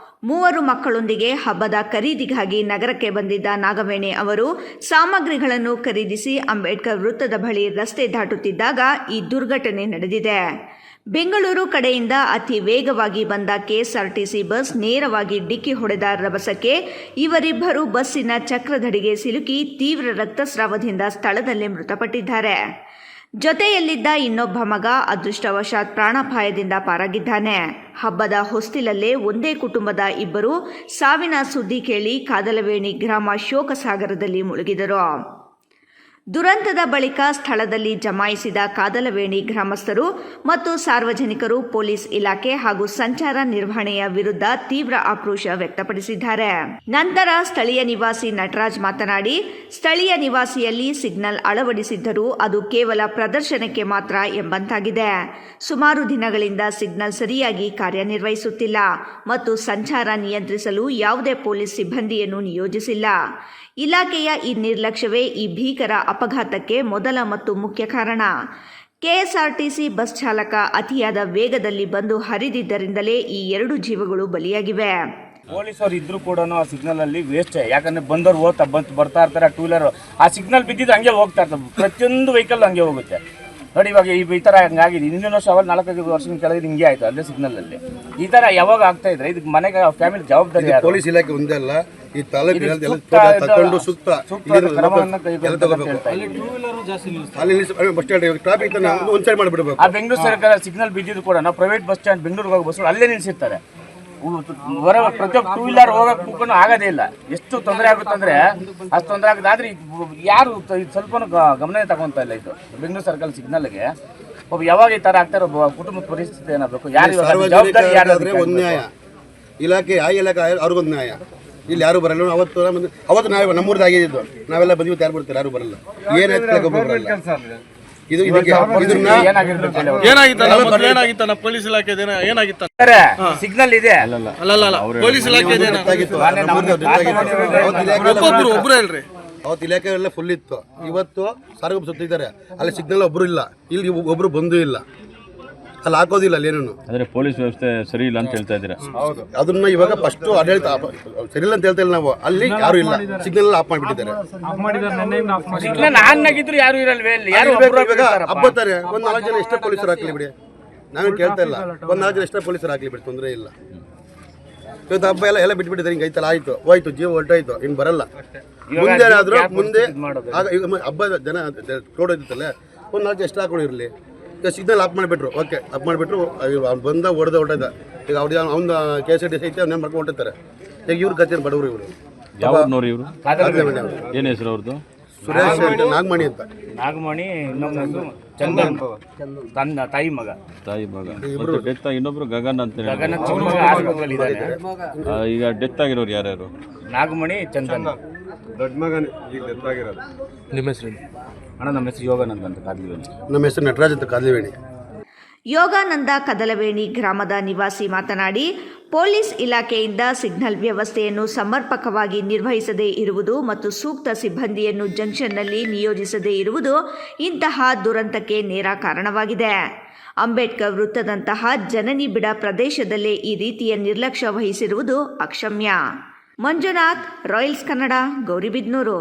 3 ಮಕ್ಕಳೊಂದಿಗೆ ಹಬ್ಬದ ಖರೀದಿಗಾಗಿ ನಗರಕ್ಕೆ ಬಂದಿದ್ದ ನಾಗವೇಣಿ ಅವರು ಸಾಮಗ್ರಿಗಳನ್ನು ಖರೀದಿಸಿ ಅಂಬೇಡ್ಕರ್ ವೃತ್ತದ ಬಳಿ ರಸ್ತೆ ದಾಟುತ್ತಿದ್ದಾಗ ಈ ದುರ್ಘಟನೆ ನಡೆದಿದೆ. ಬೆಂಗಳೂರು ಕಡೆಯಿಂದ ಅತಿ ವೇಗವಾಗಿ ಬಂದ ಕೆಎಸ್ಆರ್ಟಿಸಿ ಬಸ್ ನೇರವಾಗಿ ಡಿಕ್ಕಿ ಹೊಡೆದ ರಭಸಕ್ಕೆ ಇವರಿಬ್ಬರು ಬಸ್ಸಿನ ಚಕ್ರದಡಿಗೆ ಸಿಲುಕಿ ತೀವ್ರ ರಕ್ತಸ್ರಾವದಿಂದ ಸ್ಥಳದಲ್ಲೇ ಮೃತಪಟ್ಟಿದ್ದಾರೆ. ಜೊತೆಯಲ್ಲಿದ್ದ ಇನ್ನೊಬ್ಬ ಮಗ ಅದೃಷ್ಟವಶಾತ್ ಪ್ರಾಣಾಪಾಯದಿಂದ ಪಾರಾಗಿದ್ದಾನೆ. ಹಬ್ಬದ ಹೊಸ್ತಿಲಲ್ಲೇ ಒಂದೇ ಕುಟುಂಬದ ಇಬ್ಬರು ಸಾವಿನ ಸುದ್ದಿ ಕೇಳಿ ಕಾದಲವೇಣಿ ಗ್ರಾಮ ಶೋಕಸಾಗರದಲ್ಲಿ ಮುಳುಗಿದರು. ದುರಂತದ ಬಳಿಕ ಸ್ಥಳದಲ್ಲಿ ಜಮಾಯಿಸಿದ ಕಾದಲವೇಣಿ ಗ್ರಾಮಸ್ಥರು ಮತ್ತು ಸಾರ್ವಜನಿಕರು ಪೊಲೀಸ್ ಇಲಾಖೆ ಹಾಗೂ ಸಂಚಾರ ನಿರ್ವಹಣೆಯ ವಿರುದ್ಧ ತೀವ್ರ ಆಕ್ರೋಶ ವ್ಯಕ್ತಪಡಿಸಿದ್ದಾರೆ. ನಂತರ ಸ್ಥಳೀಯ ನಿವಾಸಿ ನಟರಾಜ್ ಮಾತನಾಡಿ, ಸ್ಥಳೀಯ ನಿವಾಸಿಯಲ್ಲಿ ಸಿಗ್ನಲ್ ಅಳವಡಿಸಿದ್ದರೂ ಅದು ಕೇವಲ ಪ್ರದರ್ಶನಕ್ಕೆ ಮಾತ್ರ ಎಂಬಂತಾಗಿದೆ. ಸುಮಾರು ದಿನಗಳಿಂದ ಸಿಗ್ನಲ್ ಸರಿಯಾಗಿ ಕಾರ್ಯನಿರ್ವಹಿಸುತ್ತಿಲ್ಲ ಮತ್ತು ಸಂಚಾರ ನಿಯಂತ್ರಿಸಲು ಯಾವುದೇ ಪೊಲೀಸ್ ಸಿಬ್ಬಂದಿಯನ್ನು ನಿಯೋಜಿಸಿಲ್ಲ. ಇಲಾಖೆಯ ಈ ನಿರ್ಲಕ್ಷ್ಯವೇ ಈ ಭೀಕರ ಅಪಘಾತಕ್ಕೆ ಮೊದಲ ಮತ್ತು ಮುಖ್ಯ ಕಾರಣ. ಕೆಎಸ್ಆರ್ಟಿಸಿ ಬಸ್ ಚಾಲಕ ಅತಿಯಾದ ವೇಗದಲ್ಲಿ ಬಂದು ಹರಿದಿದ್ದರಿಂದಲೇ ಈ 2 ಜೀವಗಳು ಬಲಿಯಾಗಿವೆ. ಪೊಲೀಸರು ಇದ್ರು ಕೂಡ ಆ ಸಿಗ್ನಲ್ ಅಲ್ಲಿ ವೇಸ್ಟ್. ಯಾಕಂದ್ರೆ ಬಂದವರು ಬರ್ತಾ ಇರ್ತಾರೆ, ಟೂ ವೀಲರ್ ಆ ಸಿಗ್ನಲ್ ಬಿದ್ದಿದ್ದು ಹಂಗೆ ಹೋಗ್ತಾ ಇರ್ತಾರೆ. ಪ್ರತಿಯೊಂದು ವೆಹಿಕಲ್ ಹಂಗೆ ಹೋಗುತ್ತೆ ನೋಡಿ. ಇವಾಗ ಈ ತರ ಹಂಗಾಗಿದೆ. ಹಿಂದಿನ ವರ್ಷ 4-5 ವರ್ಷದ ಕೆಳಗೆ ಹಿಂಗೆ ಆಯ್ತು ಅಲ್ಲೇ ಸಿಗ್ನಲ್ ಅಲ್ಲಿ. ಈ ತರ ಯಾವಾಗ ಆಗ್ತಾ ಇದ್ರೆ ಇದಕ್ಕೆ ಮನೆಗೆ ಫ್ಯಾಮಿಲಿ ಜವಾಬ್ದಾರಿ ಯಾರು? ಪೊಲೀಸ್ ಇಲಾಖೆ ಒಂದೇ ಅಲ್ಲ, ಈ ತಾಲೂಕಿನ ತಗೊಂಡು ಸುತ್ತ ಬಸ್ ಸ್ಟ್ಯಾಂಡ್ ಟ್ರಾಫಿಕ್ ಒಂದ್ ಸೈಡ್ ಮಾಡಿಬಿಡ್ಬೇಕು. ಆ ಬೆಂಗಳೂರು ಸರ್ಕಾರ ಸಿಗ್ನಲ್ ಬಿದ್ದಿದ್ದು ಕೂಡ ನಾವು ಪ್ರೈವೇಟ್ ಬಸ್ ಸ್ಟ್ಯಾಂಡ್ ಬೆಂಗಳೂರಿಗೆ ಹೋಗಿ ಬಸ್ಗಳು ಅಲ್ಲೇ ನಿಲ್ಸಿರ್ತಾರೆ. ಪ್ರತಿಯೊಬ್ಬ ಟೂ ವೀಲರ್ ಹೋಗಕ್ಕೂ ಆಗೋದೇ ಇಲ್ಲ. ಎಷ್ಟು ತೊಂದರೆ ಆಗುತ್ತೆ ಅಂದ್ರೆ ಅಷ್ಟು ತೊಂದರೆ ಆಗುತ್ತೆ. ಆದ್ರೆ ಯಾರು ಸ್ವಲ್ಪ ಗಮನ ತಗೊಂತ ಇಲ್ಲ. ಇದು ಬೆಂಗಳೂರು ಸರ್ಕಲ್ ಸಿಗ್ನಲ್ಗೆ ಒಬ್ಬ ಯಾವಾಗ ಈ ತರ ಆಗ್ತಾರೆ, ಒಬ್ಬ ಕುಟುಂಬದ ಪರಿಸ್ಥಿತಿ ಏನಾಗಬೇಕು? ಯಾರು ಒಂದ್ ನ್ಯಾಯ ಇಲಾಖೆ, ಆ ಇಲಾಖೆ ಅವ್ರಿಗೊಂದು ನ್ಯಾಯ. ಇಲ್ಲಿ ಯಾರು ಬರಲ್ಲ. ಅವತ್ತು ನಾವು ನಮ್ಮೂರ್ದು ಆಗಿದ್ದು ನಾವೆಲ್ಲ ಬಂದಿವಿ, ಯಾರು ಬರ್ತಾರೆ? ಯಾರು ಬರಲ್ಲ. ಏನಾಗಿತ್ತ ಪೊಲೀಸ್ ಇಲಾಖೆ ಏನಾಗಿತ್ತ? ಸಿಗ್ನಲ್ ಇದೆ, ಪೊಲೀಸ್ ಇಲಾಖೆ ಒಬ್ರು ಹೇಳ್ರಿ. ಅವತ್ತು ಇಲಾಖೆ ಎಲ್ಲ ಫುಲ್ ಇತ್ತು. ಇವತ್ತು ಸಾರ್ವಜನಿಕರು ಸುತ್ತಿದ್ದಾರೆ, ಅಲ್ಲಿ ಸಿಗ್ನಲ್ ಒಬ್ರು ಇಲ್ಲ, ಇಲ್ಲಿ ಒಬ್ರು ಬಂದು ಇಲ್ಲ, ಅಲ್ಲಿ ಹಾಕೋದಿಲ್ಲ ಅಲ್ಲೇನು. ಅಂದ್ರೆ ಪೊಲೀಸ್ ವ್ಯವಸ್ಥೆ ಸರಿ ಇಲ್ಲ ಅಂತ ಹೇಳ್ತಾ ಇದ್ದೀರಾ? ಹೌದು, ಅದನ್ನ ಇವಾಗ ಫಸ್ಟ್ ಆಡಳಿತ ಸರಿ ಇಲ್ಲ ಅಂತ ಹೇಳ್ತಾ ಇಲ್ಲ ನಾವು. ಅಲ್ಲಿ ಯಾರು ಇಲ್ಲ, ಸಿಗ್ನಲ್ ಆಫ್ ಮಾಡಿಬಿಟ್ಟಿದ್ದಾರೆ. ಸಿಗ್ನಲ್ ಆನ್ ಆಗಿದ್ರು ಯಾರು ಇರಲ್ವೇ? ಹಬ್ಬತ್ತಾರೆ. 1-4 ಜನ ಎಷ್ಟೇ ಪೊಲೀಸರು ಹಾಕ್ಲಿ ಬಿಡಿ, ನಾವೇನು ಕೇಳ್ತಾ ಇಲ್ಲ. 1-4 ಜನ ಎಷ್ಟೇ ಪೊಲೀಸರು ಹಾಕ್ಲಿ ಬಿಡಿ, ತೊಂದರೆ ಇಲ್ಲ. ಇವತ್ತು ಹಬ್ಬ ಎಲ್ಲ ಬಿಟ್ಬಿಟ್ಟಿದ್ದಾರೆ. ಹಿಂಗೆ ಐತಲ್ಲ, ಆಯ್ತು ಹೋಯ್ತು, ಜೀವ ಹೊರಟಾಯ್ತು, ಇನ್ನು ಬರಲ್ಲ. ಮುಂದೆ ಏನಾದ್ರು ಮುಂದೆ ಹಬ್ಬ ಜನ ಕ್ರೌಡ್ ಐತಲ್ಲ, 1-4 ಜನ ಎಷ್ಟು ಹಾಕೊಂಡಿರಲಿ. ಈಗ ಸಿಗ್ನಲ್ ಆಫ್ ಮಾಡಿಬಿಟ್ರು, ಓಕೆ ಆಫ್ ಮಾಡಿಬಿಟ್ರು, ಬಂದ ಹೊಡೆದ. ಈಗ ಅವ್ರಿಗೆ ಅವ್ನು KSRTC ಐತೆ, ಅವ್ನ ಮಾಡ್ಕೊಂಡು ಹೊಂಟಿರ್ತಾರೆ. ಈಗ ಇವ್ರು ಕಚೇರಿ ಬಡವರು. ಇವರು ಯಾವ್ನವ್ರು? ಇವರು ಏನು ಹೆಸರು ಅವ್ರದ್ದು? ಸುರೇಶ್ ಅಂತ, ನಾಗಮಣಿ ಅಂತ. ನಾಗಮಣಿ, ಇನ್ನೊಂದು ಚಂದನ್, ತನ್ನ ತಾಯಿ ಮಗ. ಡೆತ್ ಇನ್ನೊಬ್ರು ಗಗನ್ ಅಂತ. ಗಗನ ಚಿಕ್ಕ ಮಗ ಹಾಸ್ಪಿಟಲ್ ಇದ್ದಾನೆ. ಈಗ ಡೆತ್ ಆಗಿರೋರು ಯಾರ್ಯಾರು? ನಾಗಮಣಿ, ಚಂದನ್. ದೊಡ್ಡ ಮಗನೇ ಈಗ ಡೆತ್ ಆಗಿರೋದು. ನಿಮ್ಮ ಹೆಸರು? ಅಣ್ಣ, ನಮ್ಮ ಹೆಸರು ಯೋಗಾನಂದ ಅಂತ ಕಾದ್ಲಿವೇಣಿ. ನಮ್ಮ ಹೆಸರು ನಟರಾಜ್ ಅಂತ ಕಾದ್ಲಿವೇಣಿ. ಯೋಗಾನಂದ ಕದಲವೇಣಿ ಗ್ರಾಮದ ನಿವಾಸಿ ಮಾತನಾಡಿ, ಪೊಲೀಸ್ ಇಲಾಖೆಯಿಂದ ಸಿಗ್ನಲ್ ವ್ಯವಸ್ಥೆಯನ್ನು ಸಮರ್ಪಕವಾಗಿ ನಿರ್ವಹಿಸದೇ ಇರುವುದು ಮತ್ತು ಸೂಕ್ತ ಸಿಬ್ಬಂದಿಯನ್ನು ಜಂಕ್ಷನ್ನಲ್ಲಿ ನಿಯೋಜಿಸದೇ ಇರುವುದು ಇಂತಹ ದುರಂತಕ್ಕೆ ನೇರ ಕಾರಣವಾಗಿದೆ. ಅಂಬೇಡ್ಕರ್ ವೃತ್ತದಂತಹ ಜನನಿಬಿಡ ಪ್ರದೇಶದಲ್ಲೇ ಈ ರೀತಿಯ ನಿರ್ಲಕ್ಷ್ಯ ವಹಿಸಿರುವುದು ಅಕ್ಷಮ್ಯ. ಮಂಜುನಾಥ್, ರಾಯಲ್ಸ್ ಕನ್ನಡ, ಗೌರಿಬಿದನೂರು.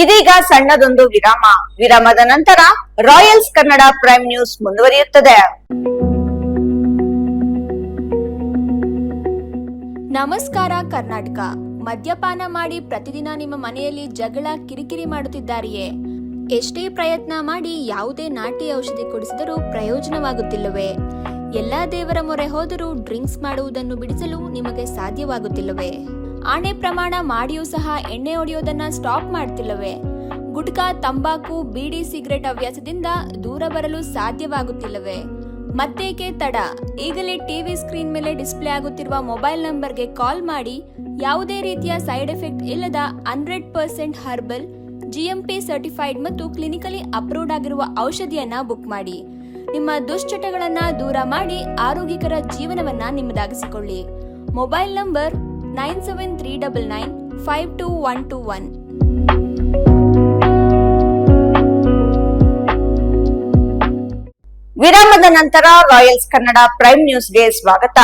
ಇದೀಗ ಸಣ್ಣದೊಂದು ವಿರಾಮ. ವಿರಾಮದ ನಂತರ ರಾಯಲ್ಸ್ ಕನ್ನಡ ಪ್ರೈಮ್ ನ್ಯೂಸ್ ಮುಂದುವರಿಯುತ್ತದೆ. ನಮಸ್ಕಾರ ಕರ್ನಾಟಕ. ಮದ್ಯಪಾನ ಮಾಡಿ ಪ್ರತಿದಿನ ನಿಮ್ಮ ಮನೆಯಲ್ಲಿ ಜಗಳ, ಕಿರಿಕಿರಿ ಮಾಡುತ್ತಿದ್ದಾರೆಯೇ? ಎಷ್ಟೇ ಪ್ರಯತ್ನ ಮಾಡಿ ಯಾವುದೇ ನಾಟಿ ಔಷಧಿ ಕೊಡಿಸಿದರೂ ಪ್ರಯೋಜನವಾಗುತ್ತಿಲ್ಲವೇ? ಎಲ್ಲಾ ದೇವರ ಮೊರೆ ಹೋದರೂ ಡ್ರಿಂಕ್ಸ್ ಮಾಡುವುದನ್ನು ಬಿಡಿಸಲು ನಿಮಗೆ ಸಾಧ್ಯವಾಗುತ್ತಿಲ್ಲವೇ? ಆಣೆ ಪ್ರಮಾಣ ಮಾಡಿಯೂ ಸಹ ಎಣ್ಣೆ ಹೊಡೆಯೋದನ್ನ ಸ್ಟಾಪ್ ಮಾಡ್ತಿಲ್ಲವೇ? ಗುಟ್ಕಾ, ತಂಬಾಕು, ಬೀಡಿ, ಸಿಗರೆಟ್ ಹವ್ಯಾಸದಿಂದ ದೂರ ಬರಲು ಸಾಧ್ಯವಾಗುತ್ತಿಲ್ಲವೇ? ಮತ್ತೇಕೆ ತಡ? ಈಗಲೇ ಟಿವಿ ಸ್ಕ್ರೀನ್ ಮೇಲೆ ಡಿಸ್ಪ್ಲೇ ಆಗುತ್ತಿರುವ ಮೊಬೈಲ್ ನಂಬರ್ಗೆ ಕಾಲ್ ಮಾಡಿ ಯಾವುದೇ ರೀತಿಯ ಸೈಡ್ ಎಫೆಕ್ಟ್ ಇಲ್ಲದ 100% ಹರ್ಬಲ್, GMP ಸರ್ಟಿಫೈಡ್ ಮತ್ತು ಕ್ಲಿನಿಕಲಿ ಅಪ್ರೂವ್ಡ್ ಆಗಿರುವ ಔಷಧಿಯನ್ನ ಬುಕ್ ಮಾಡಿ. ನಿಮ್ಮ ದುಶ್ಚಟಗಳನ್ನ ದೂರ ಮಾಡಿ ಆರೋಗ್ಯಕರ ಜೀವನವನ್ನ ನಿಮ್ಮದಾಗಿಸಿಕೊಳ್ಳಿ. Mobile number 9739952121. ವಿರಾಮದ ನಂತರ ರಾಯಲ್ಸ್ ಕನ್ನಡ ಪ್ರೈಮ್ ನ್ಯೂಸ್ಗೆ ಸ್ವಾಗತ.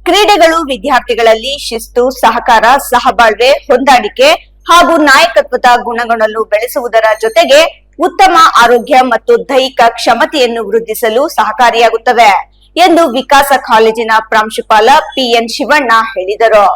ಕ್ರೀಡೆಗಳು ವಿದ್ಯಾರ್ಥಿಗಳಲ್ಲಿ ಶಿಸ್ತು, ಸಹಕಾರ, ಸಹಬಾಳ್ವೆ, ಹೊಂದಾಣಿಕೆ ಹಾಗೂ ನಾಯಕತ್ವದ ಗುಣಗಳನ್ನು ಬೆಳೆಸುವುದರ ಜೊತೆಗೆ ಉತ್ತಮ ಆರೋಗ್ಯ ಮತ್ತು ದೈಹಿಕ ಕ್ಷಮತೆಯನ್ನು ವೃದ್ಧಿಸಲು ಸಹಕಾರಿಯಾಗುತ್ತವೆ ಎಂದು ವಿಕಾಸ ಕಾಲೇಜಿನ ಪ್ರಾಂಶುಪಾಲ PN ಶಿವಣ್ಣ ಹೇಳಿದರು.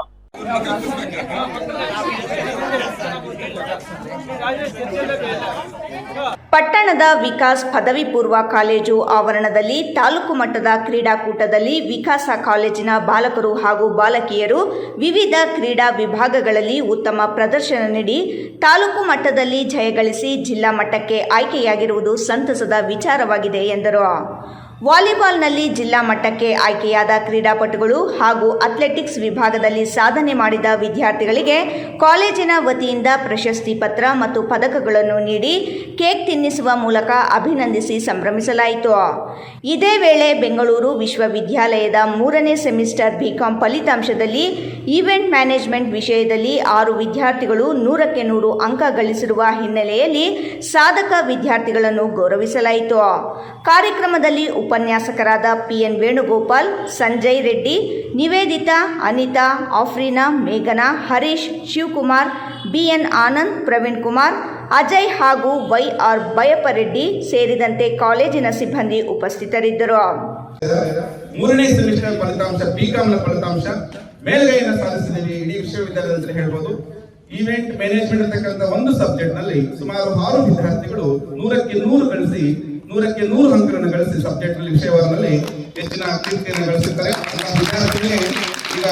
ಪಟ್ಟಣದ ವಿಕಾಸ್ ಪದವಿ ಪೂರ್ವ ಕಾಲೇಜು ಆವರಣದಲ್ಲಿ ತಾಲೂಕು ಮಟ್ಟದ ಕ್ರೀಡಾಕೂಟದಲ್ಲಿ ವಿಕಾಸ ಕಾಲೇಜಿನ ಬಾಲಕರು ಹಾಗೂ ಬಾಲಕಿಯರು ವಿವಿಧ ಕ್ರೀಡಾ ವಿಭಾಗಗಳಲ್ಲಿ ಉತ್ತಮ ಪ್ರದರ್ಶನ ನೀಡಿ ತಾಲೂಕು ಮಟ್ಟದಲ್ಲಿ ಜಯಗಳಿಸಿ ಜಿಲ್ಲಾ ಮಟ್ಟಕ್ಕೆ ಆಯ್ಕೆಯಾಗಿರುವುದು ಸಂತಸದ ವಿಚಾರವಾಗಿದೆ ಎಂದರು. ವಾಲಿಬಾಲ್ನಲ್ಲಿ ಜಿಲ್ಲಾ ಮಟ್ಟಕ್ಕೆ ಆಯ್ಕೆಯಾದ ಕ್ರೀಡಾಪಟುಗಳು ಹಾಗೂ ಅಥ್ಲೆಟಿಕ್ಸ್ ವಿಭಾಗದಲ್ಲಿ ಸಾಧನೆ ಮಾಡಿದ ವಿದ್ಯಾರ್ಥಿಗಳಿಗೆ ಕಾಲೇಜಿನ ವತಿಯಿಂದ ಪ್ರಶಸ್ತಿ ಪತ್ರ ಮತ್ತು ಪದಕಗಳನ್ನು ನೀಡಿ ಕೇಕ್ ತಿನ್ನಿಸುವ ಮೂಲಕ ಅಭಿನಂದಿಸಿ ಸಂಭ್ರಮಿಸಲಾಯಿತು. ಇದೇ ವೇಳೆ ಬೆಂಗಳೂರು ವಿಶ್ವವಿದ್ಯಾಲಯದ 3ನೇ ಸೆಮಿಸ್ಟರ್ ಬಿಕಾಂ ಫಲಿತಾಂಶದಲ್ಲಿ ಈವೆಂಟ್ ಮ್ಯಾನೇಜ್ಮೆಂಟ್ ವಿಷಯದಲ್ಲಿ 6 ವಿದ್ಯಾರ್ಥಿಗಳು 100ಕ್ಕೆ 100 ಅಂಕ ಗಳಿಸಿರುವ ಹಿನ್ನೆಲೆಯಲ್ಲಿ ಸಾಧಕ ವಿದ್ಯಾರ್ಥಿಗಳನ್ನು ಗೌರವಿಸಲಾಯಿತು. ಕಾರ್ಯಕ್ರಮದಲ್ಲಿ ಉಪನ್ಯಾಸಕರಾದ PN ವೇಣುಗೋಪಾಲ್, ಸಂಜಯ್ ರೆಡ್ಡಿ, ನಿವೇದಿತಾ, ಅನಿತಾ, ಆಫ್ರೀನಾ, ಮೇಘನಾ, ಹರೀಶ್, ಶಿವಕುಮಾರ್, BN ಆನಂದ್, ಪ್ರವೀಣ್ ಕುಮಾರ್, ಅಜಯ್ ಹಾಗೂ YR ಬಯಪರೆಡ್ಡಿ ಸೇರಿದಂತೆ ಕಾಲೇಜಿನ ಸಿಬ್ಬಂದಿ ಉಪಸ್ಥಿತರಿದ್ದರು. 3ನೇ ಸೆಮಿಸ್ಟರ್ ಫಲಿತಾಂಶ ಬಿಕಾಂನ ಫಲಿತಾಂಶ ಮೇಲ್ಗೈಯನ್ನು ಸಾಧಿಸಿದ್ದೀವಿ ಇಡೀ ವಿಶ್ವವಿದ್ಯಾಲಯದ ಅಂತ ಹೇಳ್ಬೋದು. ಈವೆಂಟ್ ಮ್ಯಾನೇಜ್ಮೆಂಟ್ ಅಂತಕ್ಕಂಥ ಒಂದು ಸಬ್ಜೆಕ್ಟ್ ನಲ್ಲಿ ಸುಮಾರು 6 ವಿದ್ಯಾರ್ಥಿಗಳು 100ಕ್ಕೆ 100 ಗಳಿಸಿ 100ಕ್ಕೆ 100 ಅಂಕಗಳನ್ನು ಗಳಿಸಿ ಸಬ್ಜೆಕ್ಟ್ ನಲ್ಲಿ ವಿಷಯವಾಗಿ ಹೆಚ್ಚಿನ ಕೀರ್ತಿಯನ್ನು ಗಳಿಸಿದ್ದಾರೆ. ವಿದ್ಯಾರ್ಥಿಗಳಿಗೆ ಈಗ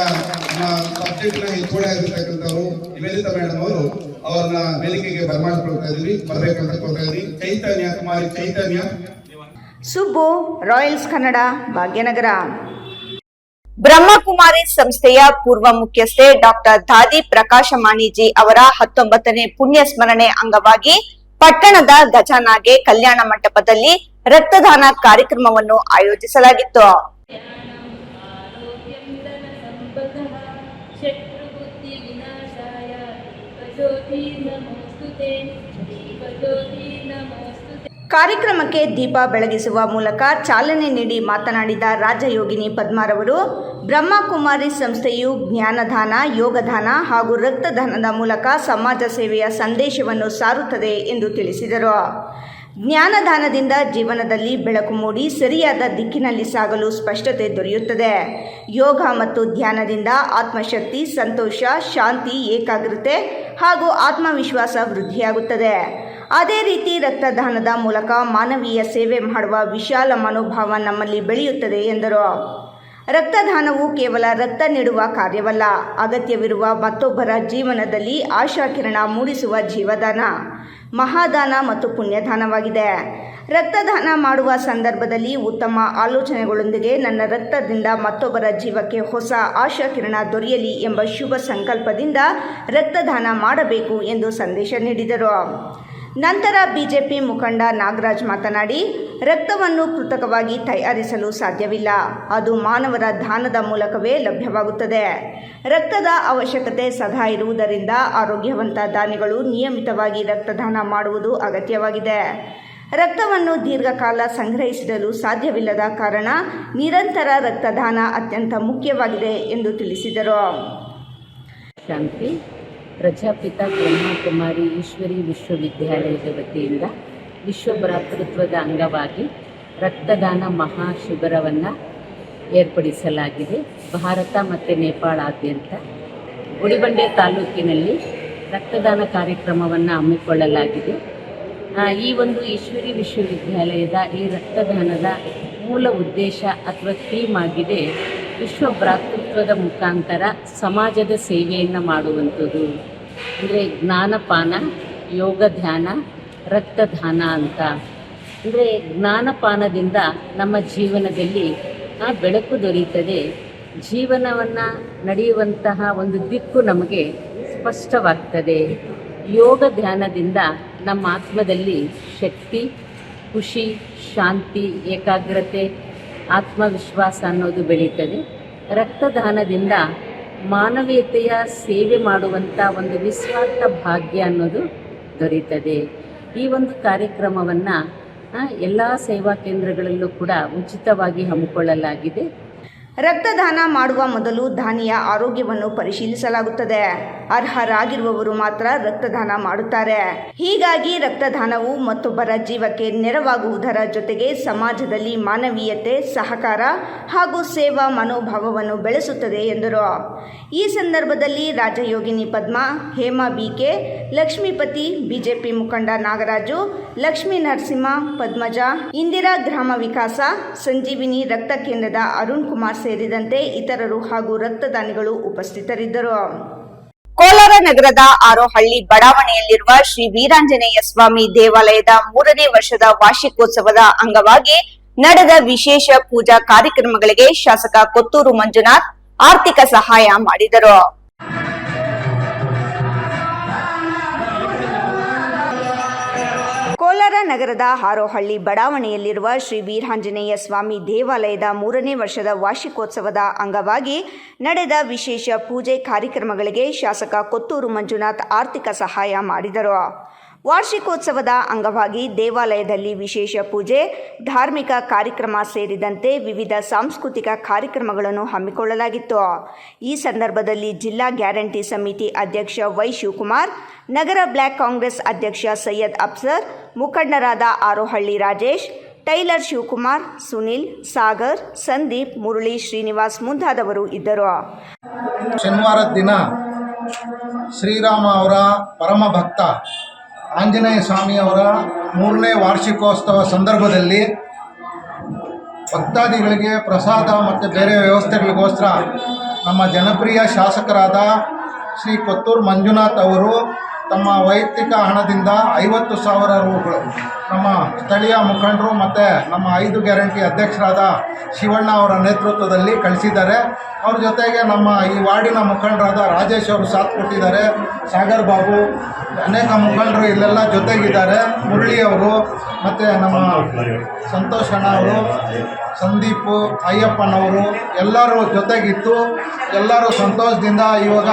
ನಮ್ಮ ಸಬ್ಜೆಕ್ಟ್ ನ ಹೆಚ್ಚುವರಿ ಆಗಿರ್ತಕ್ಕಂಥವರು ನಿವೇದಿತಾ ಮೇಡಮ್ ಅವರು ಅವರನ್ನ ವೇದಿಕೆಗೆ ಬರಮಾಡಿಕೊಳ್ತಾ ಇದೀವಿ, ಬರ್ಬೇಕಂತ ಕೊಡ್ತಾ ಇದೀವಿ. ಚೈತನ್ಯ ಕುಮಾರಿ ಚೈತನ್ಯ. ಸುಬ್ಬು, ರಾಯಲ್ಸ್ ಕನ್ನಡ, ಭಾಗ್ಯನಗರ. ಬ್ರಹ್ಮಕುಮಾರಿ ಸಂಸ್ಥೆಯ ಪೂರ್ವ ಮುಖ್ಯಸ್ಥೆ ಡಾಕ್ಟರ್ ದಾದಿ ಪ್ರಕಾಶ ಮಾಣಿಜಿ ಅವರ 19ನೇ ಪುಣ್ಯ ಸ್ಮರಣೆ ಅಂಗವಾಗಿ ಪಟ್ಟಣದ ಗಜಾನಾಗೆ ಕಲ್ಯಾಣ ಮಂಟಪದಲ್ಲಿ ರಕ್ತದಾನ ಕಾರ್ಯಕ್ರಮವನ್ನು ಆಯೋಜಿಸಲಾಗಿತ್ತು. ಕಾರ್ಯಕ್ರಮಕ್ಕೆ ದೀಪ ಬೆಳಗಿಸುವ ಮೂಲಕ ಚಾಲನೆ ನೀಡಿ ಮಾತನಾಡಿದ ರಾಜಯೋಗಿನಿ ಪದ್ಮಾರವರು, ಬ್ರಹ್ಮಕುಮಾರಿ ಸಂಸ್ಥೆಯು ಜ್ಞಾನದಾನ, ಯೋಗದಾನ ಹಾಗೂ ರಕ್ತದಾನದ ಮೂಲಕ ಸಮಾಜ ಸೇವೆಯ ಸಂದೇಶವನ್ನು ಸಾರುತ್ತದೆ ಎಂದು ತಿಳಿಸಿದರು. ಜ್ಞಾನದಾನದಿಂದ ಜೀವನದಲ್ಲಿ ಬೆಳಕು ಮೂಡಿ ಸರಿಯಾದ ದಿಕ್ಕಿನಲ್ಲಿ ಸಾಗಲು ಸ್ಪಷ್ಟತೆ ದೊರೆಯುತ್ತದೆ. ಯೋಗ ಮತ್ತು ಧ್ಯಾನದಿಂದ ಆತ್ಮಶಕ್ತಿ, ಸಂತೋಷ, ಶಾಂತಿ, ಏಕಾಗ್ರತೆ ಹಾಗೂ ಆತ್ಮವಿಶ್ವಾಸ ವೃದ್ಧಿಯಾಗುತ್ತದೆ. ಅದೇ ರೀತಿ ರಕ್ತದಾನದ ಮೂಲಕ ಮಾನವೀಯ ಸೇವೆ ಮಾಡುವ ವಿಶಾಲ ಮನೋಭಾವ ನಮ್ಮಲ್ಲಿ ಬೆಳೆಯುತ್ತದೆ ಎಂದರು. ರಕ್ತದಾನವು ಕೇವಲ ರಕ್ತ ನೀಡುವ ಕಾರ್ಯವಲ್ಲ, ಅಗತ್ಯವಿರುವ ಮತ್ತೊಬ್ಬರ ಜೀವನದಲ್ಲಿ ಆಶಾಕಿರಣ ಮೂಡಿಸುವ ಜೀವದಾನ, ಮಹಾದಾನ ಮತ್ತು ಪುಣ್ಯದಾನವಾಗಿದೆ. ರಕ್ತದಾನ ಮಾಡುವ ಸಂದರ್ಭದಲ್ಲಿ ಉತ್ತಮ ಆಲೋಚನೆಗಳೊಂದಿಗೆ ನನ್ನ ರಕ್ತದಿಂದ ಮತ್ತೊಬ್ಬರ ಜೀವಕ್ಕೆ ಹೊಸ ಆಶಾಕಿರಣ ದೊರೆಯಲಿ ಎಂಬ ಶುಭ ಸಂಕಲ್ಪದಿಂದ ರಕ್ತದಾನ ಮಾಡಬೇಕು ಎಂದು ಸಂದೇಶ ನೀಡಿದರು. ನಂತರ ಬಿಜೆಪಿ ಮುಖಂಡ ನಾಗರಾಜ್ ಮಾತನಾಡಿ, ರಕ್ತವನ್ನು ಕೃತಕವಾಗಿ ತಯಾರಿಸಲು ಸಾಧ್ಯವಿಲ್ಲ, ಅದು ಮಾನವರ ದಾನದ ಮೂಲಕವೇ ಲಭ್ಯವಾಗುತ್ತದೆ. ರಕ್ತದ ಅವಶ್ಯಕತೆ ಸದಾ ಇರುವುದರಿಂದ ಆರೋಗ್ಯವಂತ ದಾನಿಗಳು ನಿಯಮಿತವಾಗಿ ರಕ್ತದಾನ ಮಾಡುವುದು ಅಗತ್ಯವಾಗಿದೆ. ರಕ್ತವನ್ನು ದೀರ್ಘಕಾಲ ಸಂಗ್ರಹಿಸಿಡಲು ಸಾಧ್ಯವಿಲ್ಲದ ಕಾರಣ ನಿರಂತರ ರಕ್ತದಾನ ಅತ್ಯಂತ ಮುಖ್ಯವಾಗಿದೆ ಎಂದು ತಿಳಿಸಿದರು. ಶಾಂತಿ ಪ್ರಜಾಪಿತ ಬ್ರಹ್ಮಕುಮಾರಿ ಈಶ್ವರಿ ವಿಶ್ವವಿದ್ಯಾಲಯದ ವತಿಯಿಂದ ವಿಶ್ವ ಭ್ರಾತೃತ್ವದ ಅಂಗವಾಗಿ ರಕ್ತದಾನ ಮಹಾ ಶಿಬಿರವನ್ನು ಏರ್ಪಡಿಸಲಾಗಿದೆ. ಭಾರತ ಮತ್ತು ನೇಪಾಳಾದ್ಯಂತ ಗುಡಿಬಂಡೆ ತಾಲೂಕಿನಲ್ಲಿ ರಕ್ತದಾನ ಕಾರ್ಯಕ್ರಮವನ್ನು ಹಮ್ಮಿಕೊಳ್ಳಲಾಗಿದೆ. ಈ ಒಂದು ಈಶ್ವರಿ ವಿಶ್ವವಿದ್ಯಾಲಯದ ಈ ರಕ್ತದಾನದ ಮೂಲ ಉದ್ದೇಶ ಅಥವಾ ಥೀಮ್ ಆಗಿದೆ ವಿಶ್ವ ಭ್ರಾತೃತ್ವದ ಮುಖಾಂತರ ಸಮಾಜದ ಸೇವೆಯನ್ನು ಮಾಡುವಂಥದ್ದು. ಅಂದರೆ ಜ್ಞಾನಪಾನ, ಯೋಗ ಧ್ಯಾನ, ರಕ್ತದಾನ ಅಂತ. ಅಂದರೆ ಜ್ಞಾನಪಾನದಿಂದ ನಮ್ಮ ಜೀವನದಲ್ಲಿ ಬೆಳಕು ದೊರೆಯುತ್ತದೆ, ಜೀವನವನ್ನು ನಡೆಯುವಂತಹ ಒಂದು ದಿಕ್ಕು ನಮಗೆ ಸ್ಪಷ್ಟವಾಗ್ತದೆ. ಯೋಗ ಧ್ಯಾನದಿಂದ ನಮ್ಮ ಆತ್ಮದಲ್ಲಿ ಶಕ್ತಿ, ಖುಷಿ, ಶಾಂತಿ, ಏಕಾಗ್ರತೆ, ಆತ್ಮವಿಶ್ವಾಸ ಅನ್ನೋದು ಬೆಳೀತದೆ. ರಕ್ತದಾನದಿಂದ ಮಾನವೀಯತೆಯ ಸೇವೆ ಮಾಡುವಂಥ ಒಂದು ನಿಸ್ವಾರ್ಥ ಭಾಗ್ಯ ಅನ್ನೋದು ದೊರೆಯುತ್ತದೆ. ಈ ಒಂದು ಕಾರ್ಯಕ್ರಮವನ್ನು ಎಲ್ಲ ಸೇವಾ ಕೇಂದ್ರಗಳಲ್ಲೂ ಕೂಡ ಉಚಿತವಾಗಿ ಹಮ್ಮಿಕೊಳ್ಳಲಾಗಿದೆ. ರಕ್ತದಾನ ಮಾಡುವ ಮೊದಲು ದಾನಿಯ ಆರೋಗ್ಯವನ್ನು ಪರಿಶೀಲಿಸಲಾಗುತ್ತದೆ. ಅರ್ಹರಾಗಿರುವವರು ಮಾತ್ರ ರಕ್ತದಾನ ಮಾಡುತ್ತಾರೆ. ಹೀಗಾಗಿ ರಕ್ತದಾನವು ಮತ್ತೊಬ್ಬರ ಜೀವಕ್ಕೆ ನೆರವಾಗುವುದರ ಜೊತೆಗೆ ಸಮಾಜದಲ್ಲಿ ಮಾನವೀಯತೆ, ಸಹಕಾರ ಹಾಗೂ ಸೇವಾ ಮನೋಭಾವವನ್ನು ಬೆಳೆಸುತ್ತದೆ ಎಂದರು. ಈ ಸಂದರ್ಭದಲ್ಲಿ ರಾಜಯೋಗಿನಿ ಪದ್ಮಾ, ಹೇಮಾ ಬಿಕೆ, ಲಕ್ಷ್ಮೀಪತಿ, ಬಿಜೆಪಿ ಮುಖಂಡ ನಾಗರಾಜು, ಲಕ್ಷ್ಮೀ ನರಸಿಂಹ, ಪದ್ಮಜ, ಇಂದಿರಾ ಗ್ರಾಮ ವಿಕಾಸ, ಸಂಜೀವಿನಿ ರಕ್ತ ಕೇಂದ್ರದ ಅರುಣ್ ಕುಮಾರ್ ಸೇರಿದಂತೆ ಇತರರು ಹಾಗೂ ರಕ್ತದಾನಿಗಳು ಉಪಸ್ಥಿತರಿದ್ದರು. ಕೋಲಾರ ನಗರದ ಆರೋಹಳ್ಳಿ ಬಡಾವಣೆಯಲ್ಲಿರುವ ಶ್ರೀ ವೀರಾಂಜನೇಯ ಸ್ವಾಮಿ ದೇವಾಲಯದ 3ನೇ ವರ್ಷದ ವಾರ್ಷಿಕೋತ್ಸವದ ಅಂಗವಾಗಿ ನಡೆದ ವಿಶೇಷ ಪೂಜಾ ಕಾರ್ಯಕ್ರಮಗಳಿಗೆ ಶಾಸಕ ಕೊತ್ತೂರು ಮಂಜುನಾಥ್ ಆರ್ಥಿಕ ಸಹಾಯ ಮಾಡಿದರು. ಕೋಲಾರ ನಗರದ ಹಾರೋಹಳ್ಳಿ ಬಡಾವಣೆಯಲ್ಲಿರುವ ಶ್ರೀ ವೀರಾಂಜನೇಯ ಸ್ವಾಮಿ ದೇವಾಲಯದ 3ನೇ ವರ್ಷದ ವಾರ್ಷಿಕೋತ್ಸವದ ಅಂಗವಾಗಿ ನಡೆದ ವಿಶೇಷ ಪೂಜೆ ಕಾರ್ಯಕ್ರಮಗಳಿಗೆ ಶಾಸಕ ಕೊತ್ತೂರು ಮಂಜುನಾಥ್ ಆರ್ಥಿಕ ಸಹಾಯ ಮಾಡಿದರು. ವಾರ್ಷಿಕೋತ್ಸವದ ಅಂಗವಾಗಿ ದೇವಾಲಯದಲ್ಲಿ ವಿಶೇಷ ಪೂಜೆ, ಧಾರ್ಮಿಕ ಕಾರ್ಯಕ್ರಮ ಸೇರಿದಂತೆ ವಿವಿಧ ಸಾಂಸ್ಕೃತಿಕ ಕಾರ್ಯಕ್ರಮಗಳನ್ನು ಹಮ್ಮಿಕೊಳ್ಳಲಾಗಿತ್ತು. ಈ ಸಂದರ್ಭದಲ್ಲಿ ಜಿಲ್ಲಾ ಗ್ಯಾರಂಟಿ ಸಮಿತಿ ಅಧ್ಯಕ್ಷ ವೈ ಶಿವಕುಮಾರ್, ನಗರ ಬ್ಲಾಕ್ ಕಾಂಗ್ರೆಸ್ ಅಧ್ಯಕ್ಷ ಸೈಯದ್ ಅಫ್ಸರ್, ಮುಖಂಡರಾದ ಆರೋಹಳ್ಳಿ ರಾಜೇಶ್, ಟೈಲರ್ ಶಿವಕುಮಾರ್, ಸುನಿಲ್, ಸಾಗರ್, ಸಂದೀಪ್, ಮುರಳಿ, ಶ್ರೀನಿವಾಸ್ ಮುಂತಾದವರು ಇದ್ದರು. ಶನಿವಾರದ ದಿನ ಶ್ರೀರಾಮ ಅವರ ಪರಮ ಭಕ್ತ ಆಂಜನೇಯ ಸ್ವಾಮಿಯವರ 3ನೇ ವಾರ್ಷಿಕೋತ್ಸವ ಸಂದರ್ಭದಲ್ಲಿ ಭಕ್ತಾದಿಗಳಿಗೆ ಪ್ರಸಾದ ಮತ್ತು ಬೇರೆ ವ್ಯವಸ್ಥೆಗಳಿಗೋಸ್ಕರ ನಮ್ಮ ಜನಪ್ರಿಯ ಶಾಸಕರಾದ ಶ್ರೀ ಕೊತ್ತೂರು ಮಂಜುನಾಥ್ ಅವರು ತಮ್ಮ ವೈಯಕ್ತಿಕ ಹಣದಿಂದ 50,000 ರೂಗಳು ನಮ್ಮ ಸ್ಥಳೀಯ ಮುಖಂಡರು ಮತ್ತು ನಮ್ಮ 5 ಗ್ಯಾರಂಟಿ ಅಧ್ಯಕ್ಷರಾದ ಶಿವಣ್ಣ ಅವರ ನೇತೃತ್ವದಲ್ಲಿ ಕಳಿಸಿದ್ದಾರೆ. ಅವ್ರ ಜೊತೆಗೆ ನಮ್ಮ ಈ ವಾರ್ಡಿನ ಮುಖಂಡರಾದ ರಾಜೇಶ್ ಅವರು ಸಾಥ್ ಕೊಟ್ಟಿದ್ದಾರೆ, ಸಾಗರ್ ಬಾಬು, ಅನೇಕ ಮುಖಂಡರು ಇಲ್ಲೆಲ್ಲ ಜೊತೆಗಿದ್ದಾರೆ, ಮುರಳಿ ಅವರು ಮತ್ತು ನಮ್ಮ ಸಂತೋಷ್ ಅಣ್ಣ ಅವರು, ಸಂದೀಪು, ಅಯ್ಯಪ್ಪನವರು ಎಲ್ಲರೂ ಜೊತೆಗಿತ್ತು. ಎಲ್ಲರೂ ಸಂತೋಷದಿಂದ ಇವಾಗ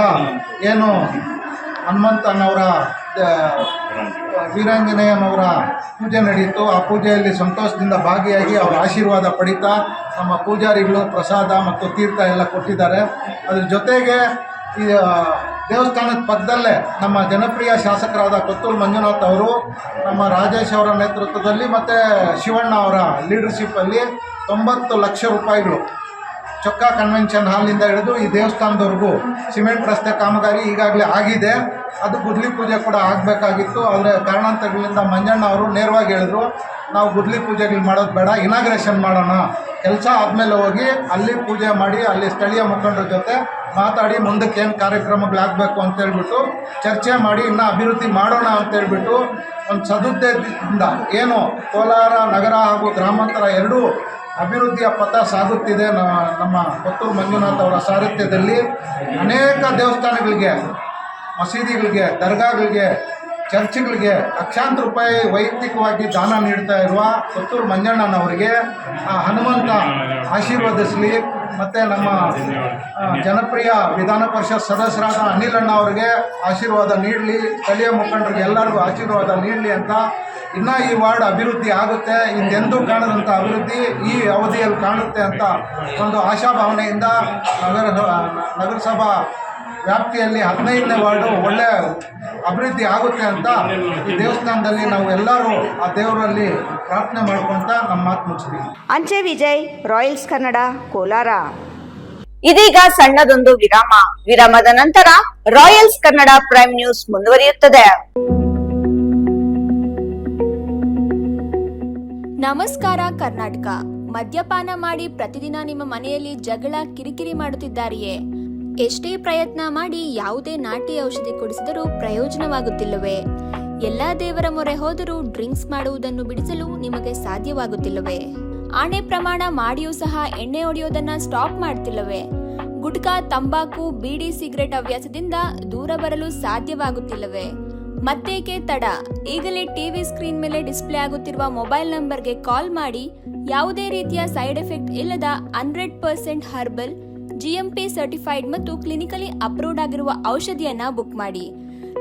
ಏನು ಹನುಮಂತನವರ ವೀರಾಂಜನೇಯನವರ ಪೂಜೆ ನಡೆಯಿತು. ಆ ಪೂಜೆಯಲ್ಲಿ ಸಂತೋಷದಿಂದ ಭಾಗಿಯಾಗಿ ಅವರ ಆಶೀರ್ವಾದ ಪಡಿತಾ ನಮ್ಮ ಪೂಜಾರಿಗಳು ಪ್ರಸಾದ ಮತ್ತು ತೀರ್ಥ ಎಲ್ಲ ಕೊಟ್ಟಿದ್ದಾರೆ. ಅದ್ರ ಜೊತೆಗೆ ಈ ದೇವಸ್ಥಾನದ ಪಕ್ಕದಲ್ಲೇ ನಮ್ಮ ಜನಪ್ರಿಯ ಶಾಸಕರಾದ ಕೊತ್ತೂರು ಮಂಜುನಾಥ್ ಅವರು ನಮ್ಮ ರಾಜೇಶ್ ಅವರ ನೇತೃತ್ವದಲ್ಲಿ ಮತ್ತು ಶಿವಣ್ಣ ಅವರ ಲೀಡರ್ಶಿಪ್ಪಲ್ಲಿ 90 ಲಕ್ಷ ರೂಪಾಯಿಗಳು ಚೊಕ್ಕ ಕನ್ವೆನ್ಷನ್ ಹಾಲ್ನಿಂದ ಹಿಡಿದು ಈ ದೇವಸ್ಥಾನದವರೆಗೂ ಸಿಮೆಂಟ್ ರಸ್ತೆ ಕಾಮಗಾರಿ ಈಗಾಗಲೇ ಆಗಿದೆ. ಅದು ಗುದ್ಲಿ ಪೂಜೆ ಕೂಡ ಆಗಬೇಕಾಗಿತ್ತು. ಆದರೆ ಕಾರಣಾಂತರಗಳಿಂದ ಮಂಜಣ್ಣ ಅವರು ನೇರವಾಗಿ ಹೇಳಿದ್ರು, ನಾವು ಗುದ್ಲಿ ಪೂಜೆಗಳು ಮಾಡೋದು ಬೇಡ, ಇನಾಗ್ರೇಷನ್ ಮಾಡೋಣ, ಕೆಲಸ ಆದಮೇಲೆ ಹೋಗಿ ಅಲ್ಲಿ ಪೂಜೆ ಮಾಡಿ ಅಲ್ಲಿ ಸ್ಥಳೀಯ ಮುಖಂಡರ ಜೊತೆ ಮಾತಾಡಿ ಮುಂದಕ್ಕೆ ಏನು ಕಾರ್ಯಕ್ರಮಗಳಾಗಬೇಕು ಅಂತೇಳ್ಬಿಟ್ಟು ಚರ್ಚೆ ಮಾಡಿ ಇನ್ನೂ ಅಭಿವೃದ್ಧಿ ಮಾಡೋಣ ಅಂತೇಳ್ಬಿಟ್ಟು ಒಂದು ಸದುದ್ದೇಶದಿಂದ ಏನು ಕೋಲಾರ ನಗರ ಹಾಗೂ ಗ್ರಾಮಾಂತರ ಎರಡೂ ಅಭಿವೃದ್ಧಿಯ ಪಥ ಸಾಗುತ್ತಿದೆ. ನಮ್ಮ ಕೊತ್ತೂರು ಮಂಜುನಾಥ್ ಅವರ ಸಾರಥ್ಯದಲ್ಲಿ ಅನೇಕ ದೇವಸ್ಥಾನಗಳಿಗೆ, ಮಸೀದಿಗಳಿಗೆ, ದರ್ಗಾಗಳಿಗೆ, ಚರ್ಚ್ಗಳಿಗೆ ಲಕ್ಷಾಂತರ ರೂಪಾಯಿ ವೈಯಕ್ತಿಕವಾಗಿ ದಾನ ನೀಡ್ತಾ ಇರುವ ಕೊತ್ತೂರು ಮಂಜಣ್ಣನವರಿಗೆ ಆ ಹನುಮಂತ ಆಶೀರ್ವದಿಸಲಿ. ಮತ್ತು ನಮ್ಮ ಜನಪ್ರಿಯ ವಿಧಾನ ಪರಿಷತ್ ಸದಸ್ಯರಾದ ಅನಿಲಣ್ಣ ಅವರಿಗೆ ಆಶೀರ್ವಾದ ನೀಡಲಿ, ಸ್ಥಳೀಯ ಮುಖಂಡರಿಗೆ ಎಲ್ಲರಿಗೂ ಆಶೀರ್ವಾದ ನೀಡಲಿ ಅಂತ. ಇನ್ನು ಈ ವಾರ್ಡ್ ಅಭಿವೃದ್ಧಿ ಆಗುತ್ತೆ, ಹಿಂದೆಂದೂ ಕಾಣದಂಥ ಅಭಿವೃದ್ಧಿ ಈ ಅವಧಿಯಲ್ಲಿ ಕಾಣುತ್ತೆ ಅಂತ ಒಂದು ಆಶಾಭಾವನೆಯಿಂದ ನಗರಸಭಾ ವ್ಯಾಪ್ತಿಯಲ್ಲಿ 15ನೇ ವಾರ್ಡು ಒಳ್ಳೆ ಅಭಿವೃದ್ಧಿ ಆಗುತ್ತೆ ಅಂತ ಈ ದೇವಸ್ಥಾನದಲ್ಲಿ ನಾವು ಎಲ್ಲರೂ ಆ ದೇವರಲ್ಲಿ ಪ್ರಾರ್ಥನೆ ಮಾಡ್ಕೊಂತ ನಮ್ಮ ಮಾತು ಮುಗಿಸ್ತೀವಿ. ಅಂಚೆ ವಿಜಯ್, ರಾಯಲ್ಸ್ ಕನ್ನಡ, ಕೋಲಾರ. ಇದೀಗ ಸಣ್ಣದೊಂದು ವಿರಾಮ. ವಿರಾಮದ ನಂತರ ರಾಯಲ್ಸ್ ಕನ್ನಡ ಪ್ರೈಮ್ ನ್ಯೂಸ್ ಮುಂದುವರಿಯುತ್ತದೆ. ನಮಸ್ಕಾರ ಕರ್ನಾಟಕ. ಮದ್ಯಪಾನ ಮಾಡಿ ಪ್ರತಿದಿನ ನಿಮ್ಮ ಮನೆಯಲ್ಲಿ ಜಗಳ, ಕಿರಿಕಿರಿ ಮಾಡುತ್ತಿದ್ದಾರೆಯೇ? ಎಷ್ಟೇ ಪ್ರಯತ್ನ ಮಾಡಿ ಯಾವುದೇ ನಾಟಿ ಔಷಧಿ ಕುಡಿಸಿದರೂ ಪ್ರಯೋಜನವಾಗುತ್ತಿಲ್ಲವೇ? ಎಲ್ಲಾ ದೇವರ ಮೊರೆ ಹೋದರೂ ಡ್ರಿಂಕ್ಸ್ ಮಾಡುವುದನ್ನು ಬಿಡಿಸಲು ನಿಮಗೆ ಸಾಧ್ಯವಾಗುತ್ತಿಲ್ಲವೇ? ಆಣೆ ಪ್ರಮಾಣ ಮಾಡಿಯೂ ಸಹ ಎಣ್ಣೆ ಹೊಡೆಯೋದನ್ನ ಸ್ಟಾಪ್ ಮಾಡ್ತಿಲ್ಲವೇ? ಗುಟ್ಕಾ, ತಂಬಾಕು, ಬೀಡಿ, ಸಿಗರೆಟ್ ಹವ್ಯಾಸದಿಂದ ದೂರ ಬರಲು ಸಾಧ್ಯವಾಗುತ್ತಿಲ್ಲವೇ? ಮತ್ತೇಕೆ ತಡ? ಈಗಲೇ ಟಿವಿ ಸ್ಕ್ರೀನ್ ಮೇಲೆ ಡಿಸ್ಪ್ಲೇ ಆಗುತ್ತಿರುವ ಮೊಬೈಲ್ ನಂಬರ್ಗೆ ಕಾಲ್ ಮಾಡಿ ಯಾವುದೇ ರೀತಿಯ ಸೈಡ್ ಎಫೆಕ್ಟ್ ಇಲ್ಲದ 100% ಹರ್ಬಲ್, GMP ಸರ್ಟಿಫೈಡ್ ಮತ್ತು ಕ್ಲಿನಿಕಲಿ ಅಪ್ರೂವ್ಡ್ ಆಗಿರುವ ಔಷಧಿಯನ್ನ ಬುಕ್ ಮಾಡಿ.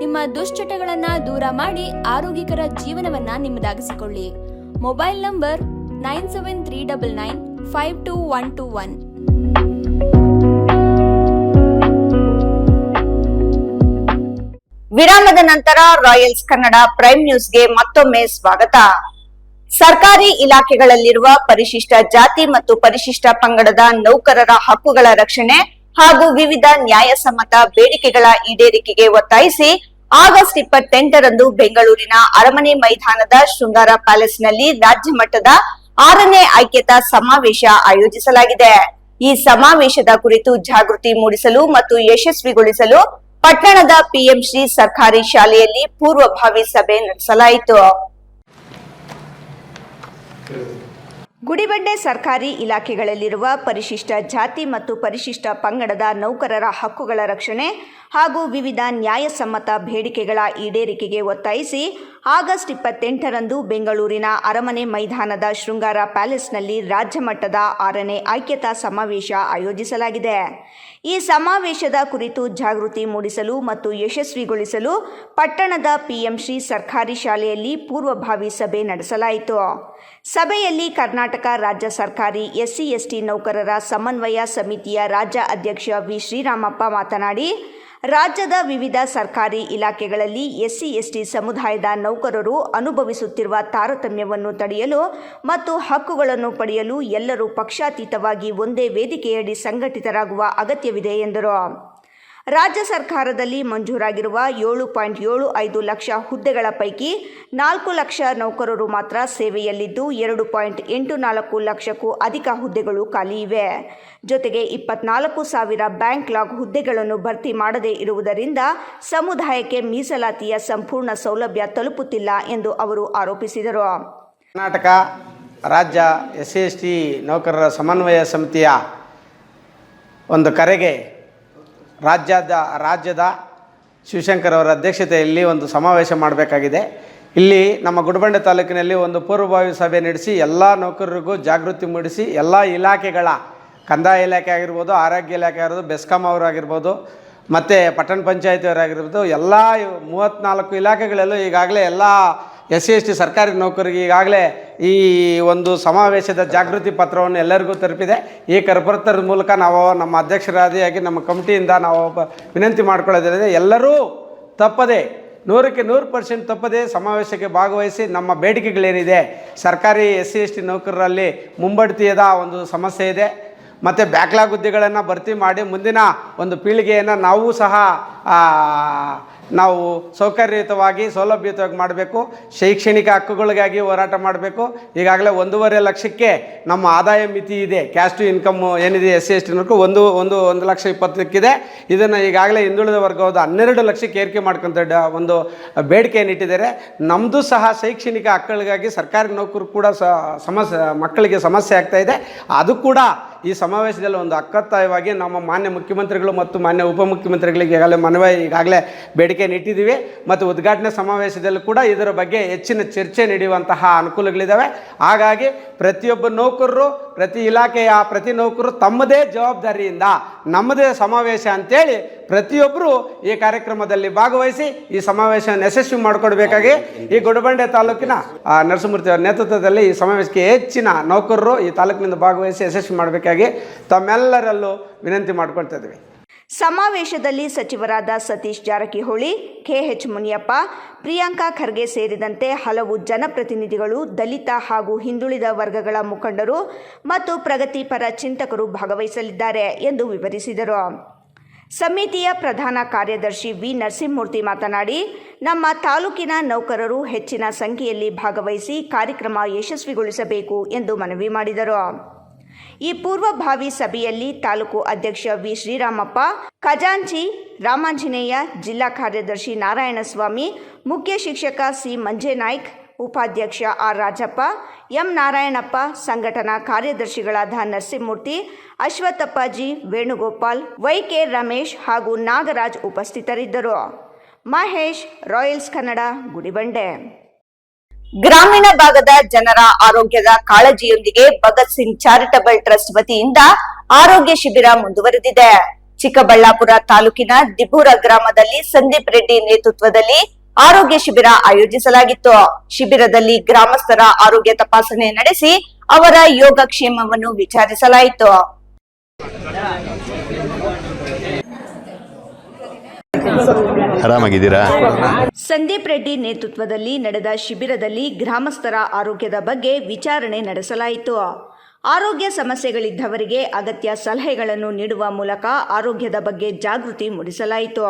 ನಿಮ್ಮ ದುಶ್ಚಟಗಳನ್ನ ದೂರ ಮಾಡಿ ಆರೋಗ್ಯಕರ ಜೀವನವನ್ನ ನಿಮ್ಮದಾಗಿಸಿಕೊಳ್ಳಿ. Mobile number 9739952121. ವಿರಾಮದ ನಂತರ ರಾಯಲ್ಸ್ ಕನ್ನಡ ಪ್ರೈಮ್ ನ್ಯೂಸ್ಗೆ ಮತ್ತೊಮ್ಮೆ ಸ್ವಾಗತ. ಸರ್ಕಾರಿ ಇಲಾಖೆಗಳಲ್ಲಿರುವ ಪರಿಶಿಷ್ಟ ಜಾತಿ ಮತ್ತು ಪರಿಶಿಷ್ಟ ಪಂಗಡದ ನೌಕರರ ಹಕ್ಕುಗಳ ರಕ್ಷಣೆ ಹಾಗೂ ವಿವಿಧ ನ್ಯಾಯಸಮ್ಮತ ಬೇಡಿಕೆಗಳ ಈಡೇರಿಕೆಗೆ ಒತ್ತಾಯಿಸಿ ಆಗಸ್ಟ್ 28ರಂದು ಬೆಂಗಳೂರಿನ ಅರಮನೆ ಮೈದಾನದ ಶೃಂಗಾರ ಪ್ಯಾಲೇಸ್ನಲ್ಲಿ ರಾಜ್ಯ ಮಟ್ಟದ 6ನೇ ಐಕ್ಯತಾ ಸಮಾವೇಶ ಆಯೋಜಿಸಲಾಗಿದೆ. ಈ ಸಮಾವೇಶದ ಕುರಿತು ಜಾಗೃತಿ ಮೂಡಿಸಲು ಮತ್ತು ಯಶಸ್ವಿಗೊಳಿಸಲು ಪಟ್ಟಣದ ಪಿಎಂಶ್ರೀ ಸರ್ಕಾರಿ ಶಾಲೆಯಲ್ಲಿ ಪೂರ್ವಭಾವಿ ಸಭೆ ನಡೆಸಲಾಯಿತು. ಗುಡಿಬಂಡೆ ಸರ್ಕಾರಿ ಇಲಾಖೆಗಳಲ್ಲಿರುವ ಪರಿಶಿಷ್ಟ ಜಾತಿ ಮತ್ತು ಪರಿಶಿಷ್ಟ ಪಂಗಡದ ನೌಕರರ ಹಕ್ಕುಗಳ ರಕ್ಷಣೆ ಹಾಗೂ ವಿವಿಧ ನ್ಯಾಯಸಮ್ಮತ ಬೇಡಿಕೆಗಳ ಈಡೇರಿಕೆಗೆ ಒತ್ತಾಯಿಸಿ ಆಗಸ್ಟ್ 28ರಂದು ಬೆಂಗಳೂರಿನ ಅರಮನೆ ಮೈದಾನದ ಶೃಂಗಾರ ಪ್ಯಾಲೇಸ್ನಲ್ಲಿ ರಾಜ್ಯ ಮಟ್ಟದ 6ನೇ ಐಕ್ಯತಾ ಸಮಾವೇಶ ಆಯೋಜಿಸಲಾಗಿದೆ. ಈ ಸಮಾವೇಶದ ಕುರಿತು ಜಾಗೃತಿ ಮೂಡಿಸಲು ಮತ್ತು ಯಶಸ್ವಿಗೊಳಿಸಲು ಪಟ್ಟಣದ ಪಿಎಂಶ್ರೀ ಸರ್ಕಾರಿ ಶಾಲೆಯಲ್ಲಿ ಪೂರ್ವಭಾವಿ ಸಭೆ ನಡೆಸಲಾಯಿತು. ಸಭೆಯಲ್ಲಿ ಕರ್ನಾಟಕ ರಾಜ್ಯ ಸರ್ಕಾರಿ SC/ST ನೌಕರರ ಸಮನ್ವಯ ಸಮಿತಿಯ ರಾಜ್ಯ ಅಧ್ಯಕ್ಷ ವಿ ಶ್ರೀರಾಮಪ್ಪ ಮಾತನಾಡಿ, ರಾಜ್ಯದ ವಿವಿಧ ಸರ್ಕಾರಿ ಇಲಾಖೆಗಳಲ್ಲಿ SC/ST ಸಮುದಾಯದ ನೌಕರರು ಅನುಭವಿಸುತ್ತಿರುವ ತಾರತಮ್ಯವನ್ನು ತಡೆಯಲು ಮತ್ತು ಹಕ್ಕುಗಳನ್ನು ಪಡೆಯಲು ಎಲ್ಲರೂ ಪಕ್ಷಾತೀತವಾಗಿ ಒಂದೇ ವೇದಿಕೆಯಡಿ ಸಂಘಟಿತರಾಗುವ ಅಗತ್ಯವಿದೆ ಎಂದರು. ರಾಜ್ಯ ಸರ್ಕಾರದಲ್ಲಿ ಮಂಜೂರಾಗಿರುವ 7.75 ಲಕ್ಷ ಹುದ್ದೆಗಳ ಪೈಕಿ 4 ಲಕ್ಷ ನೌಕರರು ಮಾತ್ರ ಸೇವೆಯಲ್ಲಿದ್ದು 2.84 ಲಕ್ಷಕ್ಕೂ ಅಧಿಕ ಹುದ್ದೆಗಳು ಖಾಲಿ ಇವೆ. ಜೊತೆಗೆ 24,000 ಬ್ಯಾಕ್ಲಾಗ್ ಹುದ್ದೆಗಳನ್ನು ಭರ್ತಿ ಮಾಡದೇ ಇರುವುದರಿಂದ ಸಮುದಾಯಕ್ಕೆ ಮೀಸಲಾತಿಯ ಸಂಪೂರ್ಣ ಸೌಲಭ್ಯ ತಲುಪುತ್ತಿಲ್ಲ ಎಂದು ಅವರು ಆರೋಪಿಸಿದರು. ಕರ್ನಾಟಕ ರಾಜ್ಯ SC/ST ನೌಕರರ ಸಮನ್ವಯ ಸಮಿತಿಯ ಒಂದು ಕರೆಗೆ ರಾಜ್ಯದ ಶಿವಶಂಕರ್ ಅವರ ಅಧ್ಯಕ್ಷತೆಯಲ್ಲಿ ಒಂದು ಸಮಾವೇಶ ಮಾಡಬೇಕಾಗಿದೆ. ಇಲ್ಲಿ ನಮ್ಮ ಗುಡಿಬಂಡೆ ತಾಲೂಕಿನಲ್ಲಿ ಒಂದು ಪೂರ್ವಭಾವಿ ಸಭೆ ನಡೆಸಿ ಎಲ್ಲ ನೌಕರರಿಗೂ ಜಾಗೃತಿ ಮೂಡಿಸಿ ಎಲ್ಲ ಇಲಾಖೆಗಳ ಕಂದಾಯ ಇಲಾಖೆ ಆಗಿರ್ಬೋದು, ಆರೋಗ್ಯ ಇಲಾಖೆ ಆಗಿರ್ಬೋದು, ಬೆಸ್ಕಾಂ ಅವರಾಗಿರ್ಬೋದು, ಮತ್ತು ಪಟ್ಟಣ ಪಂಚಾಯತಿಯವರಾಗಿರ್ಬೋದು, ಎಲ್ಲ 34 ಇಲಾಖೆಗಳಲ್ಲೂ ಈಗಾಗಲೇ ಎಲ್ಲ SC/ST ಸರ್ಕಾರಿ ನೌಕರಿಗೆ ಈಗಾಗಲೇ ಈ ಒಂದು ಸಮಾವೇಶದ ಜಾಗೃತಿ ಪತ್ರವನ್ನು ಎಲ್ಲರಿಗೂ ತಲುಪಿದೆ. ಈ ಕರಪತ್ರದ ಮೂಲಕ ನಾವು ನಮ್ಮ ಅಧ್ಯಕ್ಷರಾದಿಯಾಗಿ ನಮ್ಮ ಕಮಿಟಿಯಿಂದ ನಾವು ವಿನಂತಿ ಮಾಡ್ಕೊಳ್ಳೋದಿದೆ, ಎಲ್ಲರೂ ತಪ್ಪದೆ 100% ತಪ್ಪದೆ ಸಮಾವೇಶಕ್ಕೆ ಭಾಗವಹಿಸಿ ನಮ್ಮ ಬೇಡಿಕೆಗಳೇನಿದೆ, ಸರ್ಕಾರಿ SC/ST ನೌಕರರಲ್ಲಿ ಮುಂಬಡ್ತಿಯದ ಒಂದು ಸಮಸ್ಯೆ ಇದೆ ಮತ್ತು ಬ್ಯಾಕ್ಲಾಗ್ ಹುದ್ದೆಗಳನ್ನು ಭರ್ತಿ ಮಾಡಿ ಮುಂದಿನ ಒಂದು ಪೀಳಿಗೆಯನ್ನು ನಾವು ಸಹ ನಾವು ಸೌಕರ್ಯಯುತವಾಗಿ ಸೌಲಭ್ಯಯುತವಾಗಿ ಮಾಡಬೇಕು. ಶೈಕ್ಷಣಿಕ ಹಕ್ಕುಗಳಿಗಾಗಿ ಹೋರಾಟ ಮಾಡಬೇಕು. ಈಗಾಗಲೇ 1.5 ಲಕ್ಷಕ್ಕೆ ನಮ್ಮ ಆದಾಯ ಮಿತಿ ಇದೆ. ಕ್ಯಾಸ್ಟ್ ಇನ್ಕಮ್ ಏನಿದೆ SC/ST ಒಂದು 1,20,000 ಇದನ್ನು ಈಗಾಗಲೇ ಹಿಂದುಳಿದ ವರ್ಗವಾದ 12 ಲಕ್ಷಕ್ಕೆ ಏರಿಕೆ ಮಾಡ್ಕೊಂತ ಒಂದು ಬೇಡಿಕೆಯನ್ನು ಇಟ್ಟಿದ್ದಾರೆ. ನಮ್ಮದು ಸಹ ಶೈಕ್ಷಣಿಕ ಹಕ್ಕುಗಳಿಗಾಗಿ ಸರ್ಕಾರಿ ನೌಕರು ಕೂಡ ಮಕ್ಕಳಿಗೆ ಸಮಸ್ಯೆ ಆಗ್ತಾ ಇದೆ. ಅದು ಕೂಡ ಈ ಸಮಾವೇಶದಲ್ಲಿ ಒಂದು ಅಕ್ಕತ್ತಾಯವಾಗಿ ನಮ್ಮ ಮಾನ್ಯ ಮುಖ್ಯಮಂತ್ರಿಗಳು ಮತ್ತು ಮಾನ್ಯ ಉಪಮುಖ್ಯಮಂತ್ರಿಗಳಿಗೆ ಈಗಾಗಲೇ ಬೇಡಿಕೆಯನ್ನು ಇಟ್ಟಿದ್ದೀವಿ. ಮತ್ತು ಉದ್ಘಾಟನೆ ಸಮಾವೇಶದಲ್ಲಿ ಕೂಡ ಇದರ ಬಗ್ಗೆ ಹೆಚ್ಚಿನ ಚರ್ಚೆ ನಡೆಯುವಂತಹ ಅನುಕೂಲಗಳಿದ್ದಾವೆ. ಹಾಗಾಗಿ ಪ್ರತಿಯೊಬ್ಬ ನೌಕರರು, ಪ್ರತಿ ಇಲಾಖೆಯ ಪ್ರತಿ ನೌಕರರು ತಮ್ಮದೇ ಜವಾಬ್ದಾರಿಯಿಂದ ನಮ್ಮದೇ ಸಮಾವೇಶ ಅಂತೇಳಿ ಪ್ರತಿಯೊಬ್ಬರು ಈ ಕಾರ್ಯಕ್ರಮದಲ್ಲಿ ಭಾಗವಹಿಸಿ ಈ ಸಮಾವೇಶವನ್ನು ಯಶಸ್ವಿ ಮಾಡಿಕೊಡ್ಬೇಕಾಗಿ ಈ ಗುಡಿಬಂಡೆ ತಾಲೂಕಿನ ನರಸಿಂಹಮೂರ್ತಿ ಅವರ ನೇತೃತ್ವದಲ್ಲಿ ಈ ಸಮಾವೇಶಕ್ಕೆ ಹೆಚ್ಚಿನ ನೌಕರರು ಈ ತಾಲೂಕಿನಿಂದ ಭಾಗವಹಿಸಿ ಯಶಸ್ವಿ ಮಾಡಬೇಕಾಗಿ ತಮ್ಮೆಲ್ಲರಲ್ಲೂ ವಿನಂತಿ ಮಾಡ್ಕೊಳ್ತಾ ಇದ್ದೀವಿ. ಸಮಾವೇಶದಲ್ಲಿ ಸಚಿವರಾದ ಸತೀಶ್ ಜಾರಕಿಹೊಳಿ, KH ಮುನಿಯಪ್ಪ, ಪ್ರಿಯಾಂಕಾ ಖರ್ಗೆ ಸೇರಿದಂತೆ ಹಲವು ಜನಪ್ರತಿನಿಧಿಗಳು, ದಲಿತ ಹಾಗೂ ಹಿಂದುಳಿದ ವರ್ಗಗಳ ಮುಖಂಡರು ಮತ್ತು ಪ್ರಗತಿಪರ ಚಿಂತಕರು ಭಾಗವಹಿಸಲಿದ್ದಾರೆ ಎಂದು ವಿವರಿಸಿದರು. ಸಮಿತಿಯ ಪ್ರಧಾನ ಕಾರ್ಯದರ್ಶಿ ವಿ ನರಸಿಂಹಮೂರ್ತಿ ಮಾತನಾಡಿ, ನಮ್ಮ ತಾಲೂಕಿನ ನೌಕರರು ಹೆಚ್ಚಿನ ಸಂಖ್ಯೆಯಲ್ಲಿ ಭಾಗವಹಿಸಿ ಕಾರ್ಯಕ್ರಮ ಯಶಸ್ವಿಗೊಳಿಸಬೇಕು ಎಂದು ಮನವಿ ಮಾಡಿದರು. ಈ ಪೂರ್ವಭಾವಿ ಸಭೆಯಲ್ಲಿ ತಾಲೂಕು ಅಧ್ಯಕ್ಷ ವಿ ಶ್ರೀರಾಮಪ್ಪ, ಖಜಾಂಚಿ ರಾಮಾಂಜನೇಯ, ಜಿಲ್ಲಾ ಕಾರ್ಯದರ್ಶಿ ನಾರಾಯಣಸ್ವಾಮಿ, ಮುಖ್ಯ ಶಿಕ್ಷಕ ಸಿ ಮಂಜೇನಾಯ್ಕ್, ಉಪಾಧ್ಯಕ್ಷ ಆರ್ ರಾಜಪ್ಪ, ಎಂ ನಾರಾಯಣಪ್ಪ, ಸಂಘಟನಾ ಕಾರ್ಯದರ್ಶಿಗಳಾದ ನರಸಿಂಹಮೂರ್ತಿ, ಅಶ್ವತ್ಥಪ್ಪಾಜಿ, ವೇಣುಗೋಪಾಲ್, YK ರಮೇಶ್ ಹಾಗೂ ನಾಗರಾಜ್ ಉಪಸ್ಥಿತರಿದ್ದರು. ಮಹೇಶ್, ರಾಯಲ್ಸ್ ಕನ್ನಡ, ಗುಡಿಬಂಡೆ. ಗ್ರಾಮೀಣ ಭಾಗದ ಜನರ ಆರೋಗ್ಯದ ಕಾಳಜಿಯೊಂದಿಗೆ ಭಗತ್ ಸಿಂಗ್ ಚಾರಿಟಬಲ್ ಟ್ರಸ್ಟ್ ವತಿಯಿಂದ ಆರೋಗ್ಯ ಶಿಬಿರ ಮುಂದುವರೆದಿದೆ. ಚಿಕ್ಕಬಳ್ಳಾಪುರ ತಾಲೂಕಿನ ದಿಬೂರ ಗ್ರಾಮದಲ್ಲಿ ಸಂದೀಪ್ ರೆಡ್ಡಿ ನೇತೃತ್ವದಲ್ಲಿ ಆರೋಗ್ಯ ಶಿಬಿರ ಆಯೋಜಿಸಲಾಗಿತ್ತು. ಶಿಬಿರದಲ್ಲಿ ಗ್ರಾಮಸ್ಥರ ಆರೋಗ್ಯ ತಪಾಸಣೆ ನಡೆಸಿ ಅವರ ಯೋಗಕ್ಷೇಮವನ್ನು ವಿಚಾರಿಸಲಾಯಿತು. ಆರಾಮಾಗಿದ್ದೀರಾ? ಸಂದೀಪ್ ರೆಡ್ಡಿ ನೇತೃತ್ವದಲ್ಲಿ ನಡೆದ ಶಿಬಿರದಲ್ಲಿ ಗ್ರಾಮಸ್ಥರ ಆರೋಗ್ಯದ ಬಗ್ಗೆ ವಿಚಾರಣೆ ನಡೆಸಲಾಯಿತು. ಆರೋಗ್ಯ ಸಮಸ್ಯೆಗಳಿದ್ದವರಿಗೆ ಅಗತ್ಯ ಸಲಹೆಗಳನ್ನು ನೀಡುವ ಮೂಲಕ ಆರೋಗ್ಯದ ಬಗ್ಗೆ ಜಾಗೃತಿ ಮೂಡಿಸಲಾಯಿತು.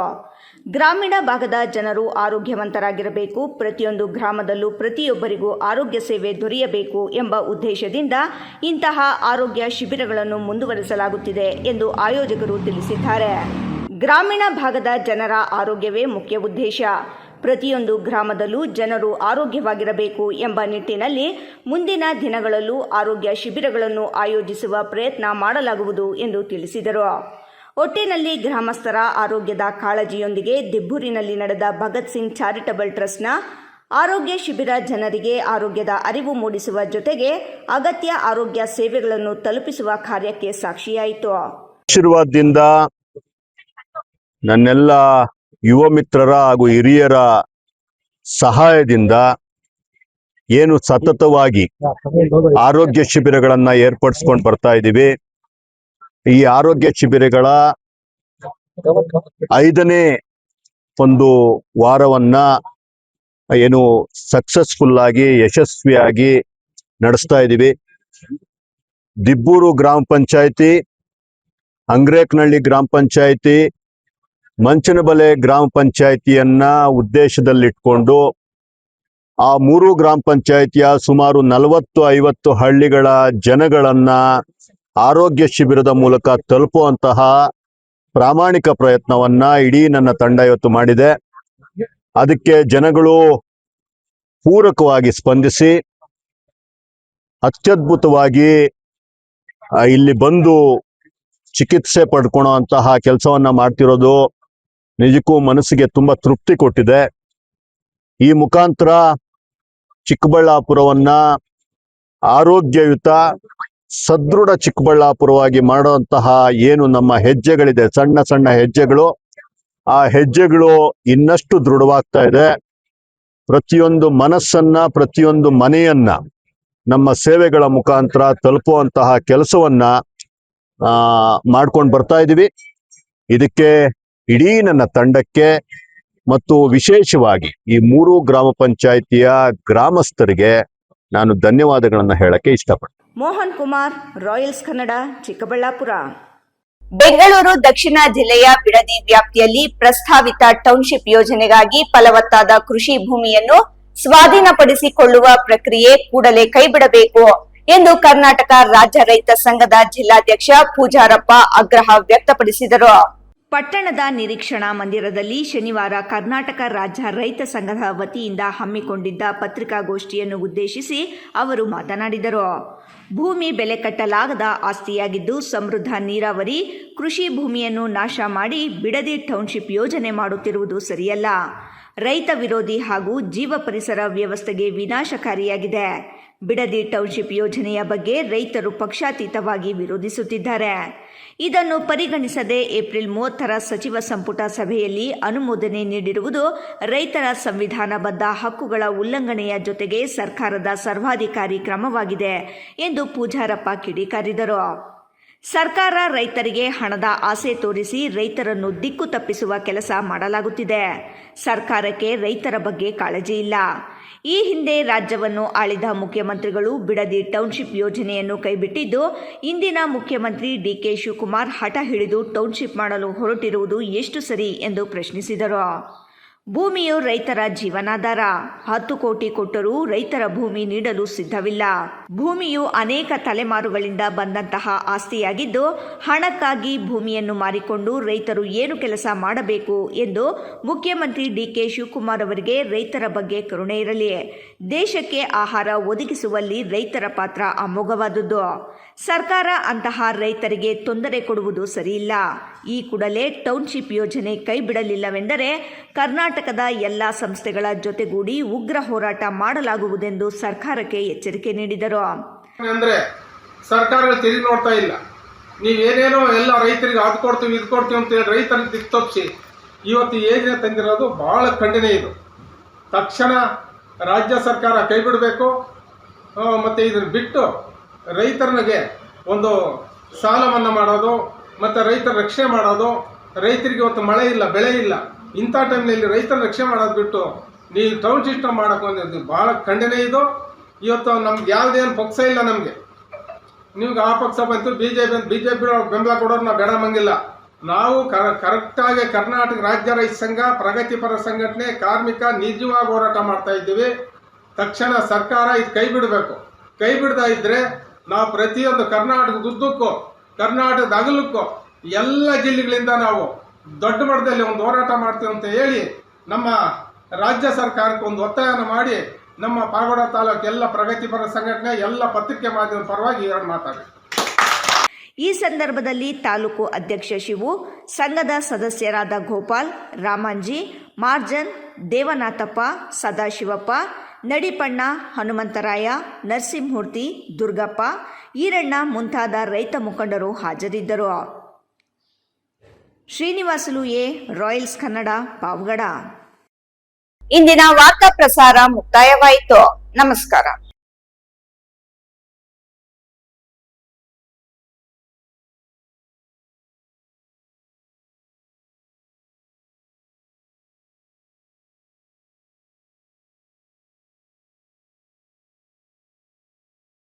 ಗ್ರಾಮೀಣ ಭಾಗದ ಜನರು ಆರೋಗ್ಯವಂತರಾಗಿರಬೇಕು, ಪ್ರತಿಯೊಂದು ಗ್ರಾಮದಲ್ಲೂ ಪ್ರತಿಯೊಬ್ಬರಿಗೂ ಆರೋಗ್ಯ ಸೇವೆ ದೊರೆಯಬೇಕು ಎಂಬ ಉದ್ದೇಶದಿಂದ ಇಂತಹ ಆರೋಗ್ಯ ಶಿಬಿರಗಳನ್ನು ಮುಂದುವರಿಸಲಾಗುತ್ತಿದೆ ಎಂದು ಆಯೋಜಕರು ತಿಳಿಸಿದ್ದಾರೆ. ಗ್ರಾಮೀಣ ಭಾಗದ ಜನರ ಆರೋಗ್ಯವೇ ಮುಖ್ಯ ಉದ್ದೇಶ. ಪ್ರತಿಯೊಂದು ಗ್ರಾಮದಲ್ಲೂ ಜನರು ಆರೋಗ್ಯವಾಗಿರಬೇಕು ಎಂಬ ನಿಟ್ಟಿನಲ್ಲಿ ಮುಂದಿನ ದಿನಗಳಲ್ಲೂ ಆರೋಗ್ಯ ಶಿಬಿರಗಳನ್ನು ಆಯೋಜಿಸುವ ಪ್ರಯತ್ನ ಮಾಡಲಾಗುವುದು ಎಂದು ತಿಳಿಸಿದರು. ಒಟ್ಟಿನಲ್ಲಿ ಗ್ರಾಮಸ್ಥರ ಆರೋಗ್ಯದ ಕಾಳಜಿಯೊಂದಿಗೆ ದಿಬ್ಬೂರಿನಲ್ಲಿ ನಡೆದ ಭಗತ್ ಸಿಂಗ್ ಚಾರಿಟಬಲ್ ಟ್ರಸ್ಟ್ನ ಆರೋಗ್ಯ ಶಿಬಿರ ಜನರಿಗೆ ಆರೋಗ್ಯದ ಅರಿವು ಮೂಡಿಸುವ ಜೊತೆಗೆ ಅಗತ್ಯ ಆರೋಗ್ಯ ಸೇವೆಗಳನ್ನು ತಲುಪಿಸುವ ಕಾರ್ಯಕ್ಕೆ ಸಾಕ್ಷಿಯಾಯಿತು. ಆಶೀರ್ವಾದದಿಂದ ನನ್ನೆಲ್ಲ ಯುವ ಮಿತ್ರರ ಹಾಗೂ ಹಿರಿಯರ ಸಹಾಯದಿಂದ ಏನು ಸತತವಾಗಿ ಆರೋಗ್ಯ ಶಿಬಿರಗಳನ್ನು ಏರ್ಪಡಿಸ್ಕೊಂಡು ಬರ್ತಾ ಇದ್ದೀವಿ. ಈ ಆರೋಗ್ಯ ಶಿಬಿರಗಳ 5ನೇ ಒಂದು ವಾರವನ್ನ ಏನು ಸಕ್ಸಸ್ಫುಲ್ ಆಗಿ ಯಶಸ್ವಿಯಾಗಿ ನಡೆಸ್ತಾ ಇದ್ದೀವಿ. ದಿಬ್ಬೂರು ಗ್ರಾಮ ಪಂಚಾಯಿತಿ, ಅಂಗ್ರೇಕನಹಳ್ಳಿ ಗ್ರಾಮ ಪಂಚಾಯಿತಿ, ಮಂಚನಬಲೆ ಗ್ರಾಮ ಪಂಚಾಯಿತಿಯನ್ನ ಉದ್ದೇಶದಲ್ಲಿಟ್ಕೊಂಡು ಆ 3 ಗ್ರಾಮ ಪಂಚಾಯಿತಿಯ ಸುಮಾರು 40-50 ಹಳ್ಳಿಗಳ ಜನಗಳನ್ನ ಆರೋಗ್ಯ ಶಿಬಿರದ ಮೂಲಕ ತಲುಪುವಂತಹ ಪ್ರಾಮಾಣಿಕ ಪ್ರಯತ್ನವನ್ನ ಇಡೀ ನನ್ನ ತಂಡ ಇವತ್ತು ಮಾಡಿದೆ. ಅದಕ್ಕೆ ಜನಗಳು ಪೂರಕವಾಗಿ ಸ್ಪಂದಿಸಿ ಅತ್ಯದ್ಭುತವಾಗಿ ಇಲ್ಲಿ ಬಂದು ಚಿಕಿತ್ಸೆ ಪಡ್ಕೊಳ್ಳೋ ಅಂತಹ ಕೆಲಸವನ್ನ ಮಾಡ್ತಿರೋದು ನಿಜಕ್ಕೂ ಮನಸ್ಸಿಗೆ ತುಂಬಾ ತೃಪ್ತಿ ಕೊಟ್ಟಿದೆ. ಈ ಮುಖಾಂತರ ಚಿಕ್ಕಬಳ್ಳಾಪುರವನ್ನ ಆರೋಗ್ಯಯುತ ಸದೃಢ ಚಿಕ್ಕಬಳ್ಳಾಪುರವಾಗಿ ಮಾಡುವಂತಹ ಏನು ನಮ್ಮ ಹೆಜ್ಜೆಗಳಿದೆ, ಸಣ್ಣ ಸಣ್ಣ ಹೆಜ್ಜೆಗಳು, ಆ ಹೆಜ್ಜೆಗಳು ಇನ್ನಷ್ಟು ದೃಢವಾಗ್ತಾ ಇದೆ. ಪ್ರತಿಯೊಂದು ಮನಸ್ಸನ್ನ, ಪ್ರತಿಯೊಂದು ಮನೆಯನ್ನ ನಮ್ಮ ಸೇವೆಗಳ ಮುಖಾಂತರ ತಲುಪುವಂತಹ ಕೆಲಸವನ್ನ ಮಾಡ್ಕೊಂಡು ಬರ್ತಾ ಇದ್ದೀವಿ. ಇದಕ್ಕೆ ಇಡೀ ನನ್ನ ತಂಡಕ್ಕೆ ಮತ್ತು ವಿಶೇಷವಾಗಿ ಈ 3 ಗ್ರಾಮ ಪಂಚಾಯಿತಿಯ ಗ್ರಾಮಸ್ಥರಿಗೆ ನಾನು ಧನ್ಯವಾದಗಳನ್ನು ಹೇಳಕ್ಕೆ ಇಷ್ಟಪಡ್ತೀನಿ. ಮೋಹನ್ ಕುಮಾರ್, ರಾಯಲ್ಸ್ ಕನ್ನಡ, ಚಿಕ್ಕಬಳ್ಳಾಪುರ. ಬೆಂಗಳೂರು ದಕ್ಷಿಣ ಜಿಲ್ಲೆಯ ಬಿಡದಿ ವ್ಯಾಪ್ತಿಯಲ್ಲಿ ಪ್ರಸ್ತಾವಿತ ಟೌನ್ಶಿಪ್ ಯೋಜನೆಗಾಗಿ ಫಲವತ್ತಾದ ಕೃಷಿ ಭೂಮಿಯನ್ನು ಸ್ವಾಧೀನಪಡಿಸಿಕೊಳ್ಳುವ ಪ್ರಕ್ರಿಯೆ ಕೂಡಲೇ ಕೈಬಿಡಬೇಕು ಎಂದು ಕರ್ನಾಟಕ ರಾಜ್ಯ ರೈತ ಸಂಘದ ಜಿಲ್ಲಾಧ್ಯಕ್ಷ ಪೂಜಾರಪ್ಪ ಆಗ್ರಹ ವ್ಯಕ್ತಪಡಿಸಿದರು. ಪಟ್ಟಣದ ನಿರೀಕ್ಷಣಾ ಮಂದಿರದಲ್ಲಿ ಶನಿವಾರ ಕರ್ನಾಟಕ ರಾಜ್ಯ ರೈತ ಸಂಘದ ವತಿಯಿಂದ ಹಮ್ಮಿಕೊಂಡಿದ್ದ ಪತ್ರಿಕಾಗೋಷ್ಠಿಯನ್ನು ಉದ್ದೇಶಿಸಿ ಅವರು ಮಾತನಾಡಿದರು. ಭೂಮಿ ಬೆಲೆ ಕಟ್ಟಲಾಗದ ಆಸ್ತಿಯಾಗಿದ್ದು ಸಮೃದ್ಧ ನೀರಾವರಿ ಕೃಷಿ ಭೂಮಿಯನ್ನು ನಾಶ ಮಾಡಿ ಬಿಡದಿ ಟೌನ್ಶಿಪ್ ಯೋಜನೆ ಮಾಡುತ್ತಿರುವುದು ಸರಿಯಲ್ಲ. ರೈತ ವಿರೋಧಿ ಹಾಗೂ ಜೀವ ಪರಿಸರ ವ್ಯವಸ್ಥೆಗೆ ವಿನಾಶಕಾರಿಯಾಗಿದೆ. ಬಿಡದಿ ಟೌನ್ಶಿಪ್ ಯೋಜನೆಯ ಬಗ್ಗೆ ರೈತರು ಪಕ್ಷಾತೀತವಾಗಿ ವಿರೋಧಿಸುತ್ತಿದ್ದಾರೆ. ಇದನ್ನು ಪರಿಗಣಿಸದೆ ಏಪ್ರಿಲ್ 30ರ ಸಚಿವ ಸಂಪುಟ ಸಭೆಯಲ್ಲಿ ಅನುಮೋದನೆ ನೀಡಿರುವುದು ರೈತರ ಸಂವಿಧಾನಬದ್ಧ ಹಕ್ಕುಗಳ ಉಲ್ಲಂಘನೆಯ ಜೊತೆಗೆ ಸರ್ಕಾರದ ಸರ್ವಾಧಿಕಾರಿ ಕ್ರಮವಾಗಿದೆ ಎಂದು ಪೂಜಾರಪ್ಪ ಕಿಡಿಕಾರಿದರು. ಸರ್ಕಾರ ರೈತರಿಗೆ ಹಣದ ಆಸೆ ತೋರಿಸಿ ರೈತರನ್ನು ದಿಕ್ಕು ತಪ್ಪಿಸುವ ಕೆಲಸ ಮಾಡಲಾಗುತ್ತಿದೆ. ಸರ್ಕಾರಕ್ಕೆ ರೈತರ ಬಗ್ಗೆ ಕಾಳಜಿ ಇಲ್ಲ. ಈ ಹಿಂದೆ ರಾಜ್ಯವನ್ನು ಆಳಿದ ಮುಖ್ಯಮಂತ್ರಿಗಳು ಬಿಡದಿ ಟೌನ್ಶಿಪ್ ಯೋಜನೆಯನ್ನು ಕೈಬಿಟ್ಟಿದ್ದು, ಇಂದಿನ ಮುಖ್ಯಮಂತ್ರಿ ಡಿಕೆ ಶಿವಕುಮಾರ್ ಹಠ ಹಿಡಿದು ಟೌನ್ಶಿಪ್ ಮಾಡಲು ಹೊರಟಿರುವುದು ಎಷ್ಟು ಸರಿ ಎಂದು ಪ್ರಶ್ನಿಸಿದರು. ಭೂಮಿಯು ರೈತರ ಜೀವನಾಧಾರ. 10 ಕೋಟಿ ಕೊಟ್ಟರೂ ರೈತರ ಭೂಮಿ ನೀಡಲು ಸಿದ್ಧವಿಲ್ಲ. ಭೂಮಿಯು ಅನೇಕ ತಲೆಮಾರುಗಳಿಂದ ಬಂದಂತಹ ಆಸ್ತಿಯಾಗಿದ್ದು, ಹಣಕ್ಕಾಗಿ ಭೂಮಿಯನ್ನು ಮಾರಿಕೊಂಡು ರೈತರು ಏನು ಕೆಲಸ ಮಾಡಬೇಕು ಎಂದು ಮುಖ್ಯಮಂತ್ರಿ ಡಿಕೆ ಶಿವಕುಮಾರ್ ಅವರಿಗೆ ರೈತರ ಬಗ್ಗೆ ಕರುಣೆ ಇರಲಿ. ದೇಶಕ್ಕೆ ಆಹಾರ ಒದಗಿಸುವಲ್ಲಿ ರೈತರ ಪಾತ್ರ ಅಮೋಘವಾದುದು. ಸರ್ಕಾರ ಅಂತಹ ರೈತರಿಗೆ ತೊಂದರೆ ಕೊಡುವುದು ಸರಿಯಿಲ್ಲ. ಈ ಕೂಡಲೇ ಟೌನ್ಶಿಪ್ ಯೋಜನೆ ಕೈಬಿಡಲಿಲ್ಲವೆಂದರೆ ಕರ್ನಾಟಕದ ಎಲ್ಲ ಸಂಸ್ಥೆಗಳ ಜೊತೆಗೂಡಿ ಉಗ್ರ ಹೋರಾಟ ಮಾಡಲಾಗುವುದೆಂದು ಸರ್ಕಾರಕ್ಕೆ ಎಚ್ಚರಿಕೆ ನೀಡಿದರು. ಅಂದ್ರೆ ಸರ್ಕಾರ ತಿರುಗಿ ನೋಡ್ತಾ ಇಲ್ಲ. ನೀವೇನೇನೋ ಎಲ್ಲ ರೈತರಿಗೆ ಅದು ಕೊಡ್ತೀವಿ ಇದು ಕೊಡ್ತೀವಿ ಅಂತ ಹೇಳಿ ರೈತರಿಗೆ ದಿಕ್ಕು ತಪ್ಪಿಸಿ ಇವತ್ತು ಯೋಜನೆ ತಂದಿರೋದು ಬಹಳ ಖಂಡನೆ. ಇದು ತಕ್ಷಣ ರಾಜ್ಯ ಸರ್ಕಾರ ಕೈ ಬಿಡಬೇಕು. ಮತ್ತು ಇದನ್ನು ಬಿಟ್ಟು ರೈತರಿಗೆ ಒಂದು ಸಾಲ ಮನ್ನಾ ಮಾಡೋದು ಮತ್ತು ರೈತರ ರಕ್ಷಣೆ ಮಾಡೋದು. ರೈತರಿಗೆ ಇವತ್ತು ಮಳೆ ಇಲ್ಲ, ಬೆಳೆ ಇಲ್ಲ, ಇಂಥ ಟೈಮ್ನಲ್ಲಿ ರೈತನ ರಕ್ಷಣೆ ಮಾಡೋದು ಬಿಟ್ಟು ನೀವು ಟೌನ್ ಸಿಸ್ಟಮ್ ಮಾಡೋಕೆ ಬಂದಿದ್ದು ಭಾಳ ಖಂಡನೆ ಇದು. ಇವತ್ತು ನಮ್ಗೆ ಯಾವುದೇನು ಪಕ್ಷ ಇಲ್ಲ, ನಮಗೆ ನಿಮ್ಗೆ ಆ ಪಕ್ಷ ಬಂತು ಬಿ ಜೆ ಪಿ ಬೆಂಬಲ ಕೊಡೋರು ನಾವು ಬೇಡ ಮಂಗಿಲ್ಲ. ನಾವು ಕರೆಕ್ಟಾಗಿ ಕರ್ನಾಟಕ ರಾಜ್ಯ ರೈತ ಸಂಘ, ಪ್ರಗತಿಪರ ಸಂಘಟನೆ, ಕಾರ್ಮಿಕ ನಿಜವಾಗಿ ಹೋರಾಟ ಮಾಡ್ತಾ ಇದ್ದೀವಿ. ತಕ್ಷಣ ಸರ್ಕಾರ ಇದು ಕೈ ಬಿಡಬೇಕು. ಕೈ ಬಿಡದ ಇದ್ರೆ ನಾವು ಪ್ರತಿಯೊಂದು ಕರ್ನಾಟಕದುದ್ದಕ್ಕೂ, ಕರ್ನಾಟಕದ ಅಗಲಕ್ಕೂ ಎಲ್ಲ ಜಿಲ್ಲೆಗಳಿಂದ ನಾವು ದೊಡ್ಡ ಮಟ್ಟದಲ್ಲಿ ಒಂದು ಹೋರಾಟ ಮಾಡ್ತೀವಿ ಅಂತ ಹೇಳಿ ನಮ್ಮ ರಾಜ್ಯ ಸರ್ಕಾರಕ್ಕೆ ಒಂದು ಒತ್ತಾಯನ ಮಾಡಿ ನಮ್ಮ ಪಾವಗಡ ತಾಲೂಕು ಎಲ್ಲ ಪ್ರಗತಿಪರ ಸಂಘಟನೆ, ಎಲ್ಲ ಪತ್ರಿಕೆ ಮಾಧ್ಯಮದ ಪರವಾಗಿ ಎರಡು ಮಾತಾಡಿ. ಈ ಸಂದರ್ಭದಲ್ಲಿ ತಾಲೂಕು ಅಧ್ಯಕ್ಷ ಶಿವು, ಸಂಘದ ಸದಸ್ಯರಾದ ಗೋಪಾಲ್, ರಾಮಂಜಿ, ಮಾರ್ಜನ್, ದೇವನಾಥಪ್ಪ, ಸದಾಶಿವಪ್ಪ, ನಡಿಪಣ್ಣ, ಹನುಮಂತರಾಯ, ನರಸಿಂಹಮೂರ್ತಿ, ದುರ್ಗಪ್ಪ, ಈರಣ್ಣ ಮುಂತಾದ ರೈತ ಮುಖಂಡರು ಹಾಜರಿದ್ದರು. Srinivasulu A, Royals Kannada, Pavagada. ಇಂದಿನ ವಾರ್ತಾ ಪ್ರಸಾರ ಮುಕ್ತಾಯವಾಯಿತು. ನಮಸ್ಕಾರ.